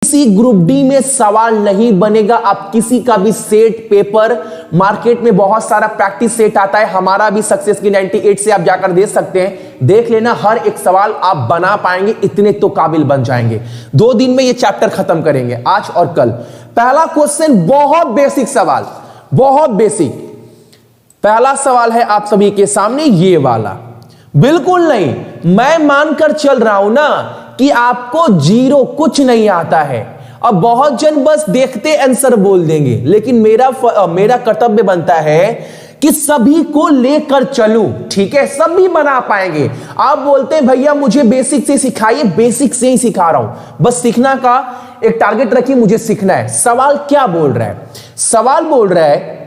किसी group D में सवाल नहीं बनेगा। आप किसी का भी सेट पेपर, मार्केट में बहुत सारा प्रैक्टिस सेट आता है, हमारा भी सक्सेस की 98 से आप जाकर देख सकते हैं, देख लेना, हर एक सवाल आप बना पाएंगे, इतने तो काबिल बन जाएंगे। 2 दिन में ये चैप्टर खत्म करेंगे, आज और कल। पहला क्वेश्चन बहुत बेसिक सवाल, बहुत बेसिक। पहला सवाल है आप सभी के सामने ये वाला। बिल्कुल नहीं, मैं मानकर चल रहा हूं ना कि आपको जीरो कुछ नहीं आता है। अब बहुत जन बस देखते आंसर बोल देंगे, लेकिन मेरा कर्तव्य बनता है कि सभी को लेकर चलूं, ठीक है? सभी बना पाएंगे। आप बोलते हैं भैया मुझे बेसिक से सिखाइए, बेसिक से ही सिखा रहा हूं। बस सीखना का एक टारगेट रखिए, मुझे सीखना है। सवाल क्या बोल रहा है? सवाल बोल रहा है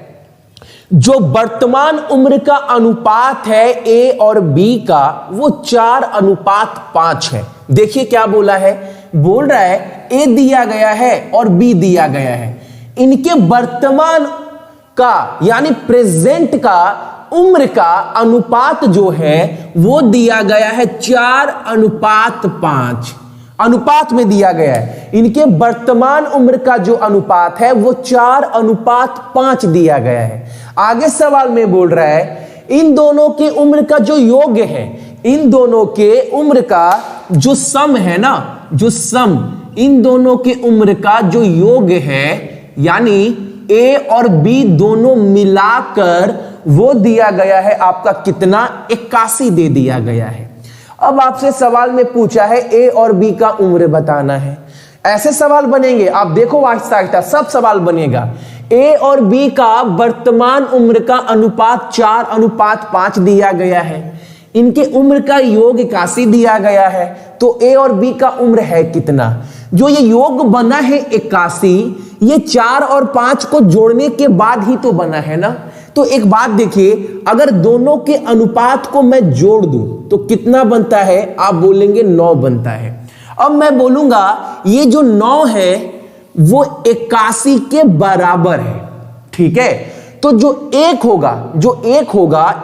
जो वर्तमान उम्र का अनुपात है ए और बी का, वो 4:5 है। देखिए क्या बोला है, बोल रहा है ए दिया गया है और बी दिया गया है, इनके वर्तमान का यानी प्रेजेंट का उम्र का अनुपात जो है वो दिया गया है 4:5। अनुपात में दिया गया है, इनके वर्तमान उम्र का जो अनुपात है वो 4:5 दिया गया है। आगे सवाल में बोल रहा है इन दोनों के उम्र का जो योग है, इन दोनों के उम्र का जो सम है ना, जो सम, इन दोनों के उम्र का जो योग है, यानी ए और बी दोनों मिलाकर वो दिया गया है आपका कितना, 81 दे दिया गया है। अब आपसे सवाल में पूछा है ए और बी का उम्र बताना है। ऐसे सवाल बनेंगे, आप देखो आहिस्ता आहिस्ता सब सवाल बनेगा। ए और बी का वर्तमान उम्र का अनुपात 4:5 दिया गया है, इनके उम्र का योग 81 दिया गया है, तो ए और बी का उम्र है कितना? जो ये योग बना है 81, ये 4 और 5 को जोड़ने के बाद ही तो बना है ना। तो एक बात देखिए, अगर दोनों के अनुपात को मैं जोड़ दूं तो कितना बनता है? आप बोलेंगे 9 बनता है। अब मैं बोलूंगा ये जो 9 है वो 81 के बराबर है, ठीक है? तो जो एक होगा,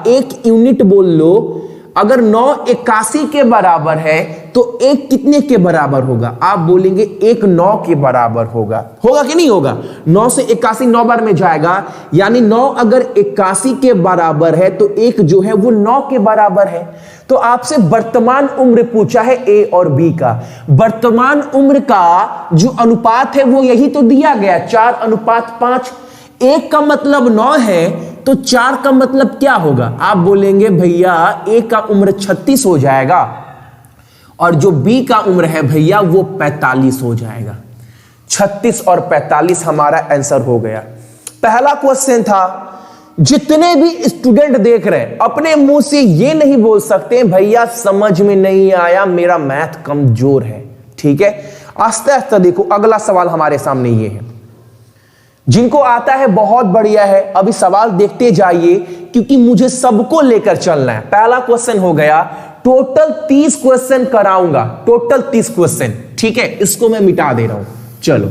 एक यूनिट बोल लो, अगर 9 81 के बराबर है तो एक कितने के बराबर होगा? आप बोलेंगे एक 9 के बराबर होगा। होगा कि नहीं होगा? 9 से 81 9 बार में जाएगा, यानी 9 अगर 81 के बराबर है तो एक जो है वो 9 के बराबर है। तो आपसे वर्तमान उम्र पूछा है ए और बी का, वर्तमान उम्र का जो अनुपात है वो यही तो दिया गया 4:5। एक का मतलब 9 है तो 4 का मतलब क्या होगा? आप बोलेंगे भैया ए का उम्र 36 हो जाएगा और जो बी का उम्र है भैया वो 45 हो जाएगा। 36 और 45 हमारा आंसर हो गया। पहला क्वेश्चन था। जितने भी स्टूडेंट देख रहे हैं अपने मुंह से ये नहीं बोल सकते भैया समझ में नहीं आया, मेरा मैथ कमजोर है, ठीक है? आस्ते आस्ते देखो, अगला सवाल हमारे सामने ये है। जिनको आता है बहुत बढ़िया है, अभी सवाल देखते जाइए क्योंकि मुझे सबको लेकर चलना है। पहला क्वेश्चन हो गया, टोटल 30 क्वेश्चन कराऊंगा, टोटल 30 क्वेश्चन, ठीक है? इसको मैं मिटा दे रहा हूं। चलो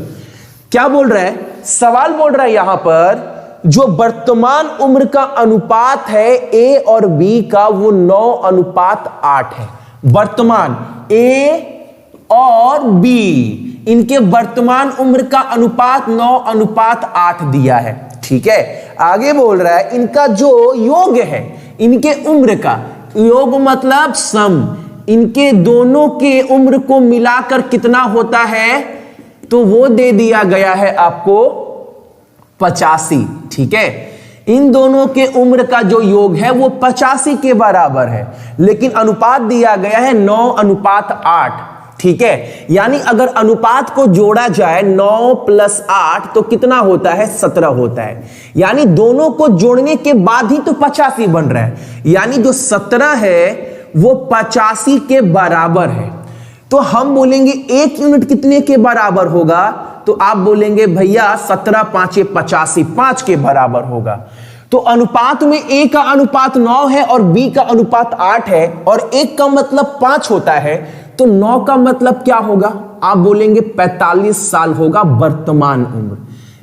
क्या बोल रहा है सवाल? बोल रहा है यहां पर जो वर्तमान उम्र का अनुपात है ए और बी का वो 9:8 है। वर्तमान ए और बी, इनके वर्तमान उम्र का अनुपात 9:8 दिया है, ठीक है? आगे बोल रहा है इनका जो योग है, इनके उम्र का योग मतलब सम, इनके दोनों के उम्र को मिलाकर कितना होता है, तो वो दे दिया गया है आपको 85, ठीक है? इन दोनों के उम्र का जो योग है वो 85 के बराबर है, लेकिन अनुपात दिया गया है 9:8, ठीक है? यानी अगर अनुपात को जोड़ा जाए 9 + 8 तो कितना होता है? 17 होता है। यानी दोनों को जोड़ने के बाद ही तो 85 बन रहा है, यानी जो 17 है वो 85 के बराबर है। तो हम बोलेंगे एक यूनिट कितने के बराबर होगा? तो आप बोलेंगे भैया 17 × 5 = 85, 5 के बराबर होगा। तो अनुपात में ए का अनुपात 9 है और बी का अनुपात 8 है, और एक का मतलब 5 होता है, तो 9 का मतलब क्या होगा? आप बोलेंगे 45 साल होगा वर्तमान उम्र।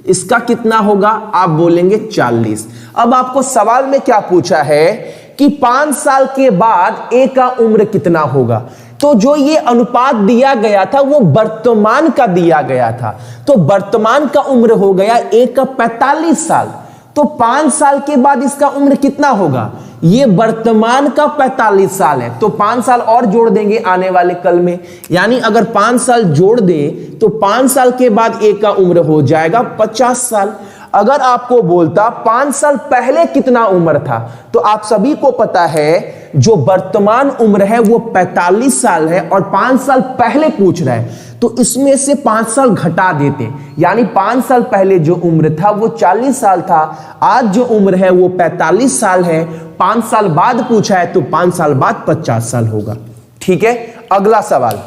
इसका कितना होगा? आप बोलेंगे 40। अब आपको सवाल में क्या पूछा है कि 5 साल के बाद ए का उम्र कितना होगा? तो जो ये अनुपात दिया गया था वो वर्तमान का दिया गया था, तो वर्तमान का उम्र हो गया A का 45 साल। तो 5 साल के बाद इसका उम्र कितना होगा? ये वर्तमान का 45 साल है, तो 5 साल और जोड़ देंगे आने वाले कल में, यानी अगर 5 साल जोड़ दें तो 5 साल के बाद A का उम्र हो जाएगा 50 साल। अगर आपको बोलता 5 साल पहले कितना उम्र था, तो आप सभी को पता है जो वर्तमान उम्र है वो 45 साल है और 5 साल पहले पूछ रहा है, तो इसमें से 5 साल घटा देते, यानी 5 साल पहले जो उम्र था वो 40 साल था, आज जो उम्र है वो 45 साल है। 5 साल बाद पूछा है तो 5 साल बाद 50 साल होगा। ठीक है, अगला सवाल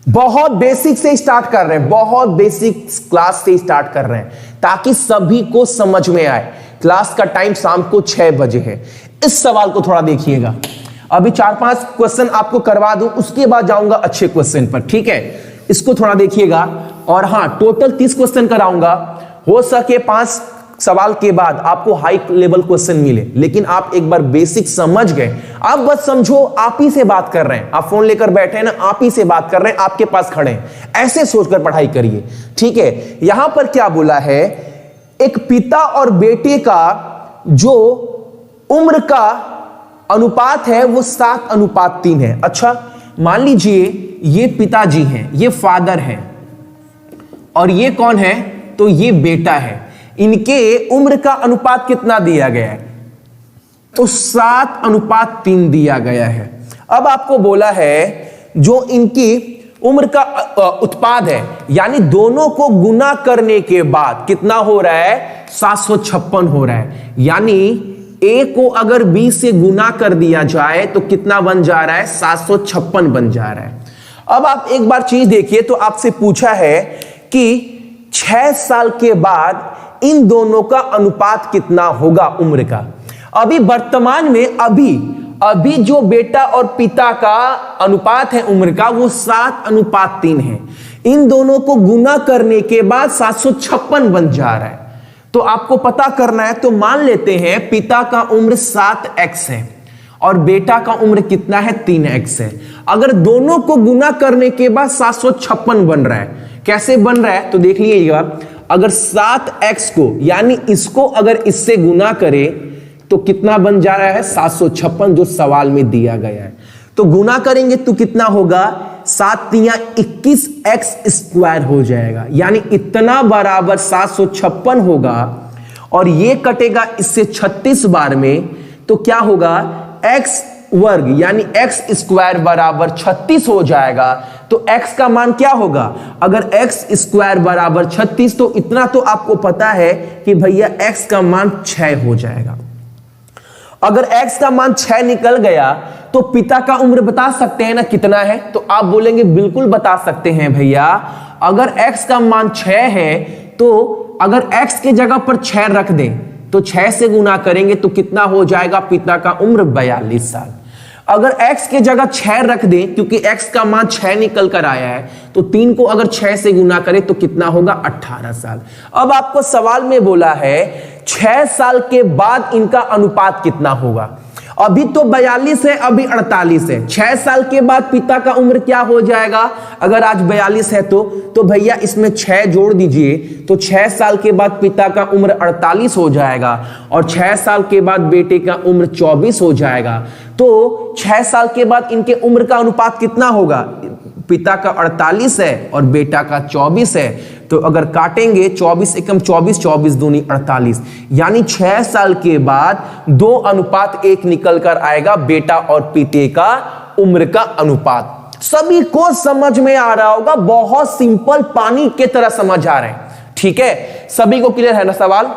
बहुत बेसिक से स्टार्ट कर रहे हैं, बहुत बेसिक क्लास से स्टार्ट कर रहे हैं ताकि सभी को समझ में आए। क्लास का टाइम शाम को 6 बजे है। इस सवाल को थोड़ा देखिएगा, अभी 4-5 क्वेश्चन आपको करवा दूं, उसके बाद जाऊंगा अच्छे क्वेश्चन पर। ठीक है, इसको थोड़ा देखिएगा। और हां, टोटल 30 क्वेश्चन कराऊंगा, हो सके 5 सवाल के बाद आपको हाई लेवल क्वेश्चन मिले, लेकिन आप एक बार बेसिक समझ गए। आप बस समझो आप ही से बात कर रहे हैं, आप फोन लेकर बैठे हैं ना, आप ही से बात कर रहे हैं, आपके पास खड़े हैं, ऐसे सोचकर पढ़ाई करिए। ठीक है, यहां पर क्या बोला है, एक पिता और बेटे का जो उम्र का अनुपात है वो 7:3 है। अच्छा, मान लीजिए ये पिताजी हैं, ये फादर हैं, और ये कौन है, तो ये बेटा है। इनके उम्र का अनुपात कितना दिया गया है, तो 7:3 दिया गया है। अब आपको बोला है जो इनकी उम्र का उत्पाद है, यानी दोनों को गुना करने के बाद कितना हो रहा है, 756 हो रहा है। यानी A को अगर B से गुना कर दिया जाए तो कितना बन जा रहा है, 756 बन जा रहा है। अब आप एक बार चीज देखिए, तो आपसे पूछा है कि 6 साल के बाद इन दोनों का अनुपात कितना होगा उम्र का। अभी वर्तमान में अभी जो बेटा और पिता का अनुपात है उम्र का वो 7:3 है। इन दोनों को गुना करने के बाद 756 बन जा रहा है। तो आपको पता करना है, तो मान लेते हैं पिता का उम्र 7x है और बेटा का उम्र कितना है, 3x है। अगर दोनों को गुना करने के बाद 756 बन रहा है, कैसे बन रहा है तो देख लीजिएगा। अगर 7x को यानी इसको अगर इससे गुना करें तो कितना बन जा रहा है, 756 जो सवाल में दिया गया है। तो गुना करेंगे तो कितना होगा, 7 तिया 21x² हो जाएगा, यानी इतना बराबर 756 होगा। और ये कटेगा इससे 36 बार में, तो क्या होगा, x वर्ग यानी x² बराबर 36 हो जाएगा। तो x का मान क्या होगा, अगर x² बराबर 36, तो इतना तो आपको पता है कि भैया x का मान 6 हो जाएगा। अगर x का मान 6 निकल गया तो पिता का उम्र बता सकते हैं ना कितना है, तो आप बोलेंगे बिल्कुल बता सकते हैं भैया। अगर x का मान 6 है तो अगर x के जगह पर 6 रख दें तो 6 से गुना करेंगे तो कितना हो जाएगा, पिता का उम्र 42 साल। अगर x के जगह 6 रख दें, क्योंकि x का मान 6 निकल कर आया है, तो 3 को अगर 6 से गुना करें तो कितना होगा, 18 साल। अब आपको सवाल में बोला है 6 साल के बाद इनका अनुपात कितना होगा। अभी तो 42 है, अभी 48 है। 6 साल के बाद पिता का उम्र क्या हो जाएगा, अगर आज 42 है तो भैया इसमें 6 जोड़ दीजिए, तो 6 साल के बाद पिता का उम्र 48 हो जाएगा और 6 साल के बाद बेटे का उम्र 24 हो जाएगा। तो 6 साल के बाद इनके उम्र का अनुपात कितना होगा, पिता का 48 है और बेटा का 24 है। तो अगर काटेंगे 24 एकम 24, 24 दूनी 48, यानी 6 साल के बाद 2:1 निकल कर आएगा बेटा और पिता का उम्र का अनुपात। सभी को समझ में आ रहा होगा, बहुत सिंपल, पानी की तरह समझ आ रहे हैं। ठीक है, सभी को क्लियर है ना सवाल,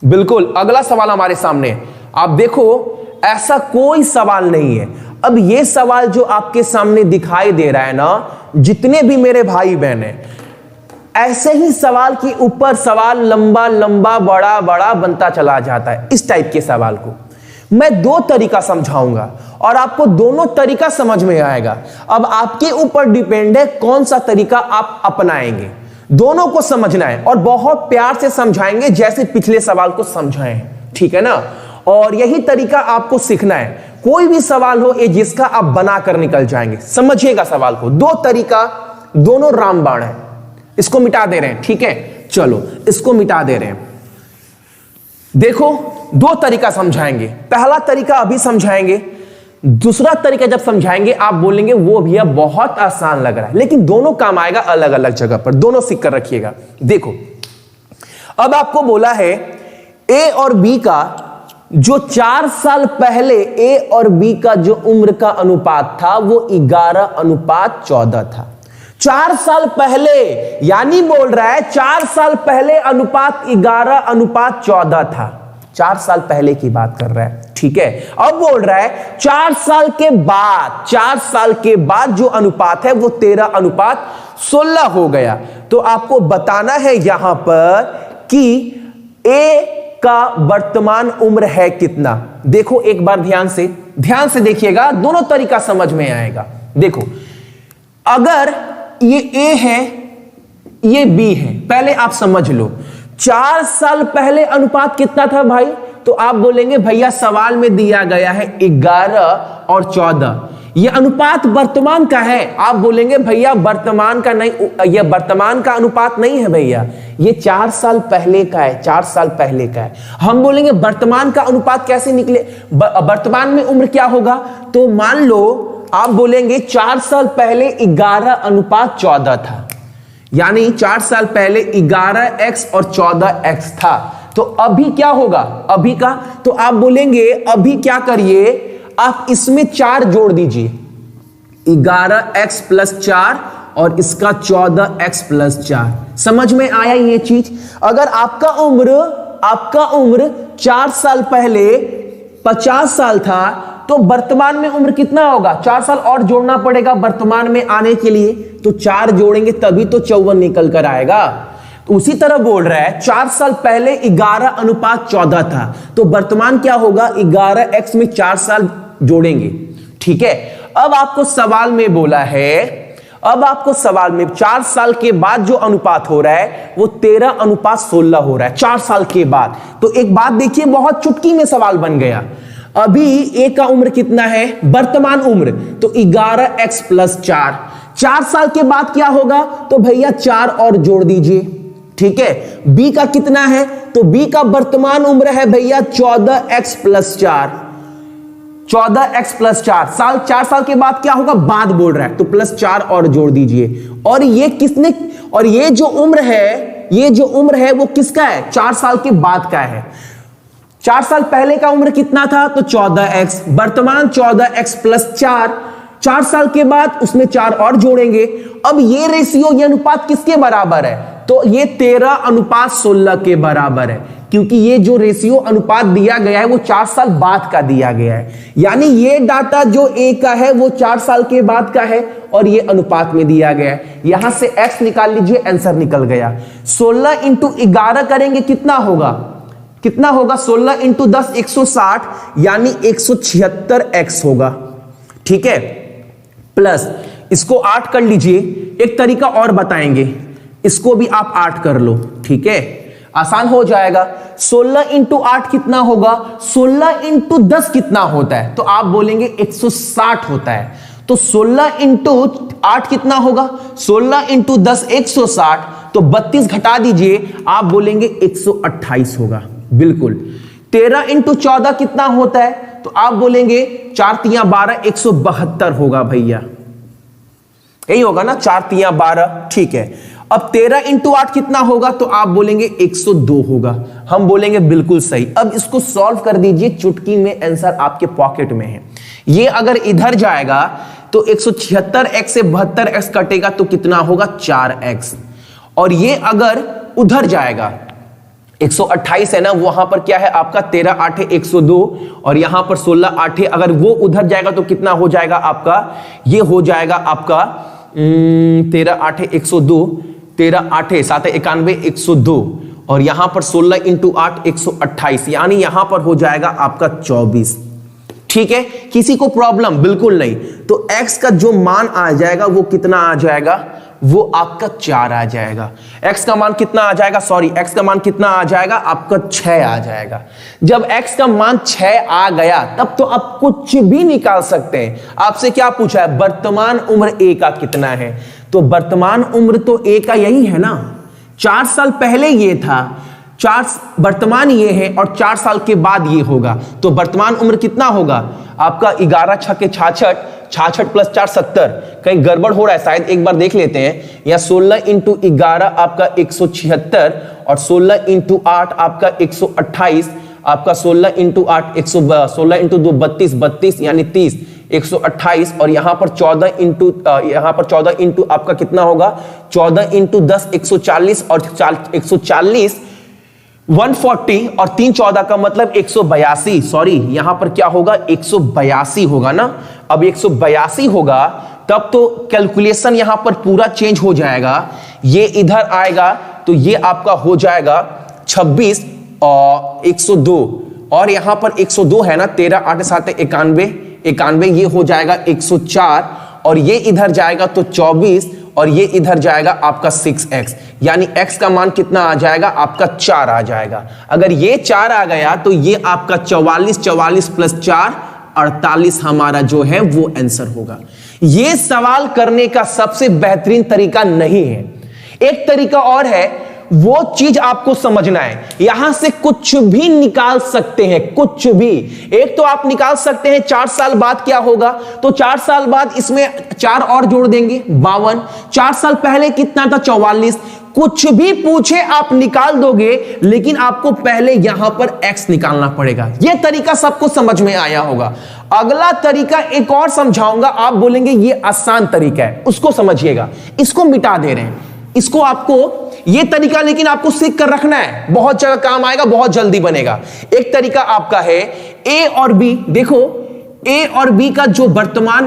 बिल्कुल। अगला सवाल हमारे सामने, आप देखो ऐसा कोई सवाल नहीं है। अब ये सवाल जो आपके सामने दिखाई दे रहा है ना, जितने भी मेरे भाई बहन हैं, ऐसे ही सवाल के ऊपर सवाल लंबा लंबा बड़ा बड़ा बनता चला जाता है। इस टाइप के सवाल को मैं 2 तरीका समझाऊंगा और आपको दोनों तरीका समझ में आएगा। अब आपके ऊपर डिपेंड है कौन सा तरीका आप अपनाएंगे। दोनों को समझना है और बहुत प्यार से समझाएंगे, जैसे पिछले सवाल को समझाए हैं, ठीक है ना। और यही तरीका आपको सीखना है। कोई भी सवाल हो ये जिसका आप बनाकर निकल जाएंगे। समझिएगा सवाल को, दो तरीका, दोनों रामबाण है। इसको मिटा दे रहे हैं, ठीक है, चलो इसको मिटा दे रहे हैं। देखो दो तरीका समझाएंगे, पहला तरीका अभी समझाएंगे, दूसरा तरीका जब समझाएंगे आप बोलेंगे वो भैया बहुत आसान लग रहा है, लेकिन दोनों काम आएगा अलग अलग जगह पर, दोनों सीख कर रखिएगा। देखो अब आपको बोला है ए और बी का जो 4 साल पहले ए और बी का जो उम्र का अनुपात था वो 11:14 था। 4 साल पहले, यानी बोल रहा है 4 साल पहले अनुपात 11:14 था। 4 साल पहले की बात कर रहा है, ठीक है। अब बोल रहा है 4 साल के बाद, 4 साल के बाद जो अनुपात है वो 13:16 हो गया। तो आपको बताना है यहां पर कि ए का वर्तमान उम्र है कितना। देखो एक बार ध्यान से देखिएगा, दोनों तरीका समझ में आएगा। देखो अगर ये ए है ये बी है, पहले आप समझ लो 4 साल पहले अनुपात कितना था भाई, तो आप बोलेंगे भैया सवाल में दिया गया है 11 और 14, ये अनुपात वर्तमान का है। आप बोलेंगे भैया वर्तमान का नहीं, ये वर्तमान का अनुपात नहीं है भैया, ये 4 साल पहले का है, 4 साल पहले का है। हम बोलेंगे वर्तमान का अनुपात कैसे निकले, वर्तमान में उम्र क्या होगा, तो मान लो आप बोलेंगे 4 साल पहले 11:14 था, यानी 4 साल पहले 11x और 14x था। तो अभी क्या होगा, अभी का, तो आप बोलेंगे अभी क्या करिए, आप इसमें 4 जोड़ दीजिए, 11x + 4 और इसका 14x + 4। समझ में आया ये चीज। अगर आपका उम्र 4 साल पहले 50 साल था तो वर्तमान में उम्र कितना होगा, 4 साल और जोड़ना पड़ेगा वर्तमान में आने के लिए, तो 4 जोड़ेंगे तभी तो 54 निकल कर आएगा। तो उसी तरह बोल रहा है 4 साल पहले 11:14 था, तो वर्तमान क्या होगा, 11x में 4 साल जोड़ेंगे, ठीक है। अब आपको सवाल में बोला है, अब आपको सवाल में 4 साल के बाद जो अनुपात हो रहा है वो 13:16 हो रहा है, 4 साल के बाद। तो एक बात देखिए, बहुत चुटकी में सवाल बन गया। अभी ए का उम्र कितना है, वर्तमान उम्र, तो 11x + 4। 4 साल के बाद क्या होगा, तो भैया 4 और जोड़ दीजिए, ठीक है। बी का कितना है, तो बी का वर्तमान उम्र है भैया 14x + 4, 14x + 4 साल। 4 साल के बाद क्या होगा, बाद बोल रहा है, तो +4 और जोड़ दीजिए। और ये किसने, और ये जो उम्र है वो किसका है, 4 साल के बाद का है। 4 साल पहले का उम्र कितना था, तो 14x, वर्तमान 14x + 4, 4 साल के बाद उसमें 4 और जोड़ेंगे। अब ये रेशियो, ये अनुपात किसके बराबर है, तो ये 13:16 के बराबर है, क्योंकि ये जो रेशियो अनुपात दिया गया है वो 4 साल बाद का दिया गया है। यानी ये डाटा जो ए का है वो 4 साल के बाद का है और ये अनुपात में दिया गया है। यहां से x निकाल लीजिए, आंसर निकल गया। 16 × 11 करेंगे कितना होगा, 16 × 10 160, यानी 176x होगा, ठीक है। प्लस इसको 8 कर लीजिए, एक तरीका और बताएंगे, इसको भी आप 8 कर लो, ठीक है, आसान हो जाएगा। 16 × 8 कितना होगा, 16 × 10 कितना होता है, तो आप बोलेंगे 160 होता है। तो 16 × 8 कितना होगा, 16 × 10 160, तो 32 घटा दीजिए, आप बोलेंगे 128 होगा, बिल्कुल। 13 × 14 कितना होता है, तो आप बोलेंगे 4 × 3 = 12, 172 होगा भैया, यही होगा ना, 4 × 3 = 12, ठीक है। अब 13 × 8 कितना होगा, तो आप बोलेंगे 102 होगा, हम बोलेंगे बिल्कुल सही। अब इसको सॉल्व कर दीजिए, चुटकी में आंसर आपके पॉकेट में है। ये अगर इधर जाएगा तो 176x से 72x कटेगा तो कितना होगा, 4x। और ये अगर उधर जाएगा, 128 है ना, वहां पर क्या है आपका 13 × 8 = 102, और यहां पर 16 × 8, अगर वो उधर जाएगा तो कितना हो जाएगा आपका, ये हो जाएगा आपका 13 × 8 = 102, 13 × 8 = 7 = 91, 102, और यहां पर 16 × 8 128, यानी यहां पर हो जाएगा आपका 24, ठीक है, किसी को प्रॉब्लम बिल्कुल नहीं। तो x का जो मान आ जाएगा वो कितना आ जाएगा, वो आपका 4 आ जाएगा। x का मान कितना आ जाएगा, सॉरी x का मान कितना आ जाएगा, आपका 6 आ जाएगा। जब x का मान 6 आ गया तब तो आप कुछ भी निकाल सकते हैं। आपसे क्या पूछा है, वर्तमान उम्र a का कितना है, तो वर्तमान उम्र तो a का यही है ना, 4 साल पहले ये था, 4 वर्तमान ये है और 4 साल के बाद ये होगा, तो वर्तमान उम्र कितना होगा आपका 11 छके 66, 66 प्लस 4 70। कहीं गड़बड़ हो रहा है शायद, एक बार देख लेते हैं। या 16 इंटू 11 आपका 176 और 16 इंटू 8 आपका 128, आपका 16 इंटू 8 16 इंटू 2 32, 32 यानी 30, 128 और यहाँ पर 14 इंटू आपका कितना होगा, 14 इंटू 10 140 और 140 140 और 3 14 का मतलब 182, सॉरी यहां पर क्या होगा 182 होगा ना। अब 182 होगा तब तो कैलकुलेशन यहां पर पूरा चेंज हो जाएगा, ये इधर आएगा तो ये आपका हो जाएगा 26 और 102 और यहां पर 102 है ना, 13 8 7 91, 91 ये हो जाएगा 104 और ये इधर जाएगा तो 24 और ये इधर जाएगा आपका 6x, यानी x का मान कितना आ जाएगा आपका 4 आ जाएगा। अगर ये 4 आ गया तो ये आपका 44 प्लस 4 48 हमारा जो है वो आंसर होगा। ये सवाल करने का सबसे बेहतरीन तरीका नहीं है, एक तरीका और है, वो चीज आपको समझना है। यहां से कुछ भी निकाल सकते हैं, कुछ भी। एक तो आप निकाल सकते हैं 4 साल बाद क्या होगा, तो 4 साल बाद इसमें 4 और जोड़ देंगे 52, 4 साल पहले कितना था 44, कुछ भी पूछे आप निकाल दोगे, लेकिन आपको पहले यहां पर x निकालना पड़ेगा। यह तरीका सबको समझ में आया होगा। अगला तरीका एक और समझाऊंगा, आप बोलेंगे ये आसान तरीका है, उसको समझिएगा। इसको मिटा दे रहे हैं, इसको आपको ये तरीका लेकिन आपको सीख कर रखना है, बहुत जगह काम आएगा, बहुत जल्दी बनेगा। एक तरीका आपका है a और b, देखो a और b का जो वर्तमान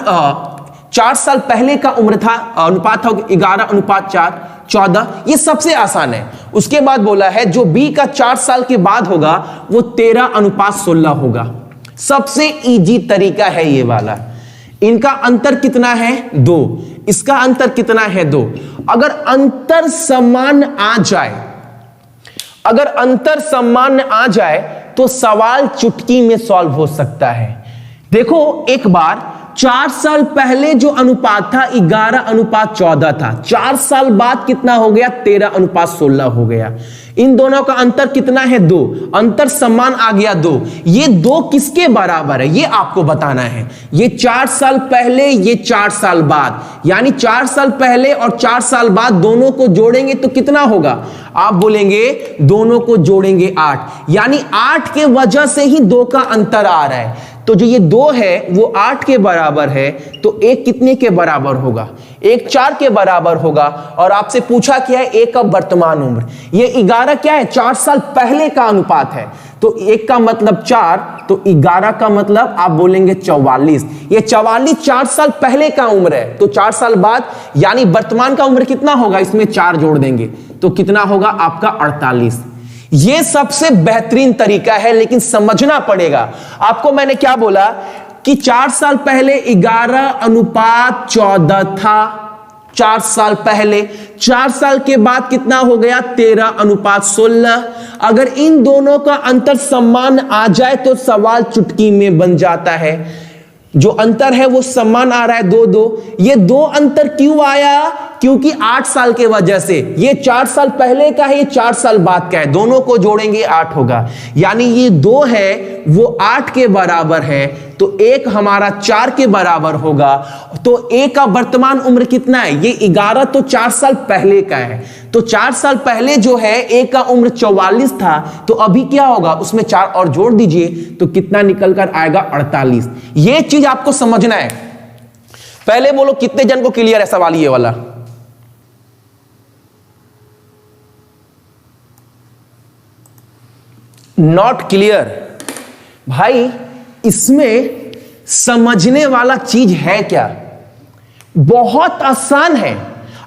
4 साल पहले का उम्र था, अनुपात था 11:4 14, ये सबसे आसान है। उसके बाद बोला है जो b का 4 साल के बाद होगा वो 13:16 होगा। सबसे इजी तरीका है ये वाला। इनका अंतर कितना है 2, इसका अंतर कितना है 2। अगर अंतर समान आ जाए, अगर अंतर समान आ जाए तो सवाल चुटकी में सॉल्व हो सकता है। देखो एक बार 4 साल पहले जो अनुपात था 11:14 था, 4 साल बाद कितना हो गया 13:16 हो गया। इन दोनों का अंतर कितना है 2, अंतर समान आ गया 2। ये 2 किसके बराबर है ये आपको बताना है। ये 4 साल पहले, ये 4 साल बाद, यानी 4 साल पहले और 4 साल बाद दोनों को जोड़ेंगे तो कितना होगा, आप बोलेंगे दोनों को जोड़ेंगे 8, यानी 8 के वजह से ही 2 का अंतर आ रहा है। तो जो ये 2 है वो 8 के बराबर है, तो 1 कितने के बराबर होगा, 1 4 के बराबर होगा। और आपसे पूछा क्या है 1 का वर्तमान उम्र, ये 11 क्या है 4 साल पहले का अनुपात है, तो 1 का मतलब 4, तो 11 का मतलब आप बोलेंगे 44। ये 44 4 साल पहले का उम्र है, तो 4 साल बाद यानी वर्तमान का उम्र कितना होगा, इसमें 4 जोड़ देंगे तो कितना होगा आपका 48। ये सबसे बेहतरीन तरीका है, लेकिन समझना पड़ेगा आपको। मैंने क्या बोला कि 4 साल पहले 11:14 था, 4 साल पहले, 4 साल के बाद कितना हो गया 13:16। अगर इन दोनों का अंतर समान आ जाए तो सवाल चुटकी में बन जाता है। जो अंतर है वो समान आ रहा है 2-2। ये 2 अंतर क्यों आया, क्योंकि 8 साल के वजह से। ये 4 साल पहले का है, ये 4 साल बाद का है, दोनों को जोड़ेंगे 8 होगा, यानी ये 2 है वो 8 के बराबर है, तो 1 हमारा 4 के बराबर होगा। तो A का वर्तमान उम्र कितना है, ये 11 तो 4 साल पहले का है, तो 4 साल पहले जो है A का उम्र 44 था, तो अभी क्या होगा उसमें 4 और जोड़ दीजिए तो कितना निकल कर आएगा 48। ये चीज आपको समझना है। पहले बोलो कितने जन को क्लियर है सवाल ये वाला, नॉट क्लियर। भाई इसमें समझने वाला चीज है क्या, बहुत आसान है।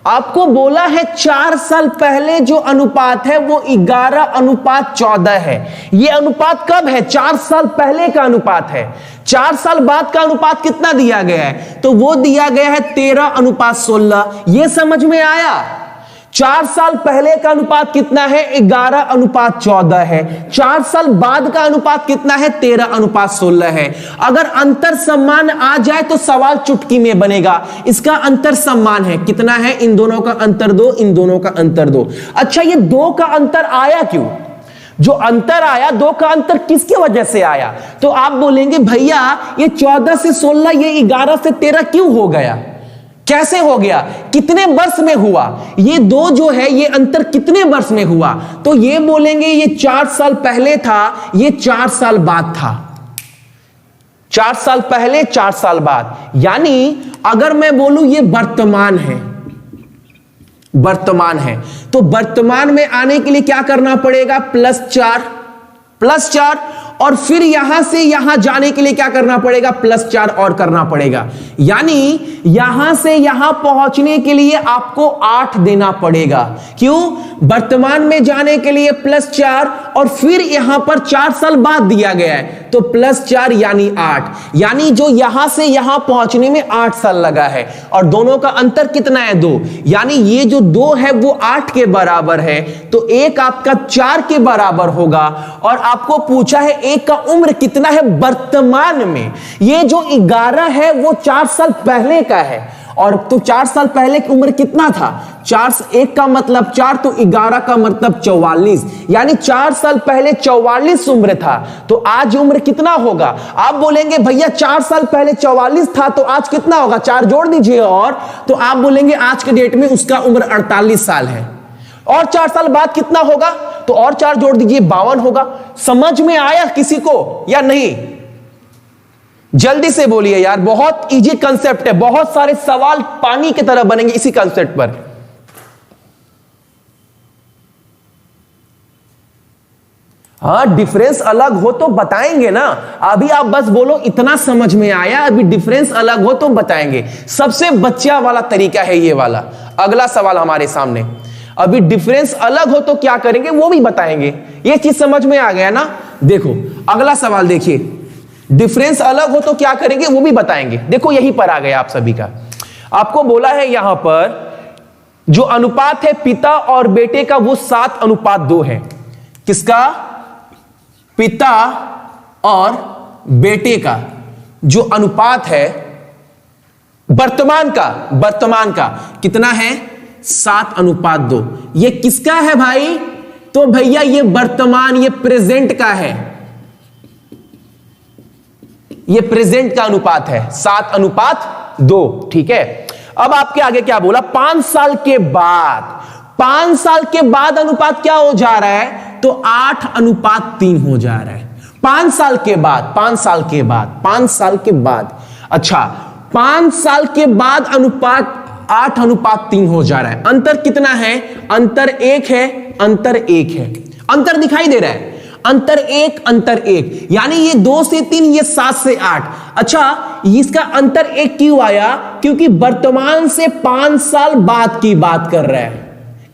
आपको बोला है 4 साल पहले जो अनुपात है वो 11:14 है। ये अनुपात कब है? 4 साल पहले का अनुपात है। 4 साल बाद का अनुपात कितना दिया गया है? तो वो दिया गया है 13:16। ये समझ में आया? 4 साल पहले का अनुपात कितना है? 11:14 है। 4 साल बाद का अनुपात कितना है? 13:16 है। अगर अंतर समान आ जाए तो सवाल चुटकी में बनेगा। इसका अंतर समान है, कितना है? इन दोनों का अंतर 2, इन दोनों का अंतर 2। अच्छा, ये 2 का अंतर आया क्यों? जो अंतर आया, 2 का अंतर किसकी वजह से आया? तो आप बोलेंगे भैया ये 14 से 16, ये 11 से 13 क्यों हो गया? कैसे हो गया? कितने वर्ष में हुआ? ये 2 जो है ये अंतर कितने वर्ष में हुआ? तो ये बोलेंगे ये 4 साल पहले था, ये 4 साल बाद था। 4 साल पहले, 4 साल बाद। यानी अगर मैं बोलूं ये वर्तमान है, वर्तमान है, तो वर्तमान में आने के लिए क्या करना पड़ेगा? +4 और फिर यहां से यहां जाने के लिए क्या करना पड़ेगा? +4 और करना पड़ेगा। यानी यहां से यहां पहुंचने के लिए आपको 8 देना पड़ेगा। क्यों? वर्तमान में जाने के लिए +4 और फिर यहां पर 4 साल बाद दिया गया है, तो +4 यानी 8। यानी जो यहां से यहां पहुंचने में 8 साल लगा है और दोनों का अंतर कितना है? 2। यानी ये जो 2 है वो 8 के बराबर है, तो एक आपका 4 के बराबर होगा। और आपको पूछा है एक का उम्र कितना है वर्तमान में। ये जो 11 है वो 4 साल पहले का है, और तो 4 साल पहले की उम्र कितना था? 4 से 1 का मतलब 4, तो 11 का मतलब 44। यानी 4 साल पहले 44 उम्र था, तो आज उम्र कितना होगा? आप बोलेंगे भैया 4 साल पहले 44 था, तो आज कितना होगा? 4 जोड़ दीजिए और, तो आप बोलेंगे आज के डेट में उसका उम्र 48 साल है। और 4 साल बाद कितना होगा? तो और 4 जोड़ दीजिए, 52 होगा। समझ में आया किसी को या नहीं? जल्दी से बोलिए यार, बहुत इजी कंसेप्ट है। बहुत सारे सवाल पानी की तरह बनेंगे इसी कंसेप्ट पर। हाँ, डिफरेंस अलग हो तो बताएंगे ना। अभी आप बस बोलो इतना समझ में आया, अभी डिफरेंस अलग हो तो बताएंगे। सबसे बच्चा वाला तरीका है ये वाला। अगला सवाल हमारे सामने, अभी डिफरेंस अलग हो तो क्या करेंगे वो भी बताएंगे। ये चीज समझ में आ गया ना? देखो अगला सवाल देखिए, डिफरेंस अलग हो तो क्या करेंगे वो भी बताएंगे। देखो यहीं पर आ गया आप सभी का। आपको बोला है यहां पर जो अनुपात है पिता और बेटे का वो 7:2 है। किसका? पिता और बेटे का जो अनुपात है वर्तमान का कितना है? 7:2। ये किसका है भाई? तो भैया ये वर्तमान, ये प्रेजेंट का है। ये प्रेजेंट का अनुपात है 7:2। ठीक है। अब आपके आगे क्या बोला? 5 साल के बाद, 5 साल के बाद अनुपात क्या हो जा रहा है? तो 8:3 हो जा रहा है। 5 साल के बाद, 5 साल के बाद, 5 साल के बाद। अच्छा, 5 साल के बाद अनुपात 8:3 हो जा रहा है। अंतर कितना है? अंतर 1 है, अंतर 1 है। अंतर दिखाई दे रहा है, अंतर 1, अंतर 1। यानी ये 2 से 3, ये 7 से 8। अच्छा, इसका अंतर 1 क्यों आया? क्योंकि वर्तमान से 5 साल बाद की बात कर रहा है,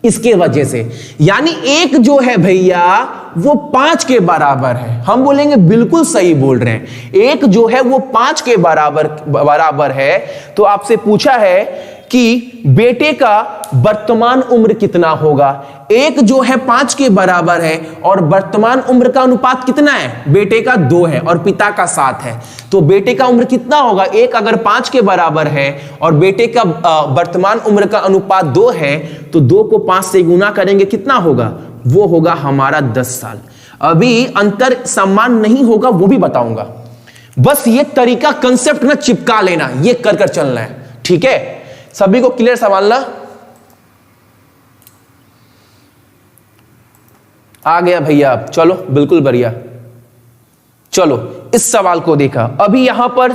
इसके वजह से। यानी 1 जो है भैया वो 5 के बराबर है। हम बोलेंगे बिल्कुल सही बोल रहे हैं, 1 जो है वो 5 के बराबर है। तो आपसे पूछा है कि बेटे का वर्तमान उम्र कितना होगा? 1 जो है 5 के बराबर है और वर्तमान उम्र का अनुपात कितना है? बेटे का 2 है और पिता का 7 है। तो बेटे का उम्र कितना होगा? 1 अगर 5 के बराबर है और बेटे का वर्तमान उम्र का अनुपात 2 है, तो 2 को 5 से गुना करेंगे, कितना होगा? वो होगा हमारा 10 साल। अभी अंतर समान नहीं होगा वो भी बताऊंगा। बस ये तरीका, कंसेप्ट ना चिपका लेना, ये कर कर चलना है। ठीक है, सभी को क्लियर सवाल ना? आ गया भैया? आप चलो, बिल्कुल बढ़िया। चलो इस सवाल को देखा। अभी यहां पर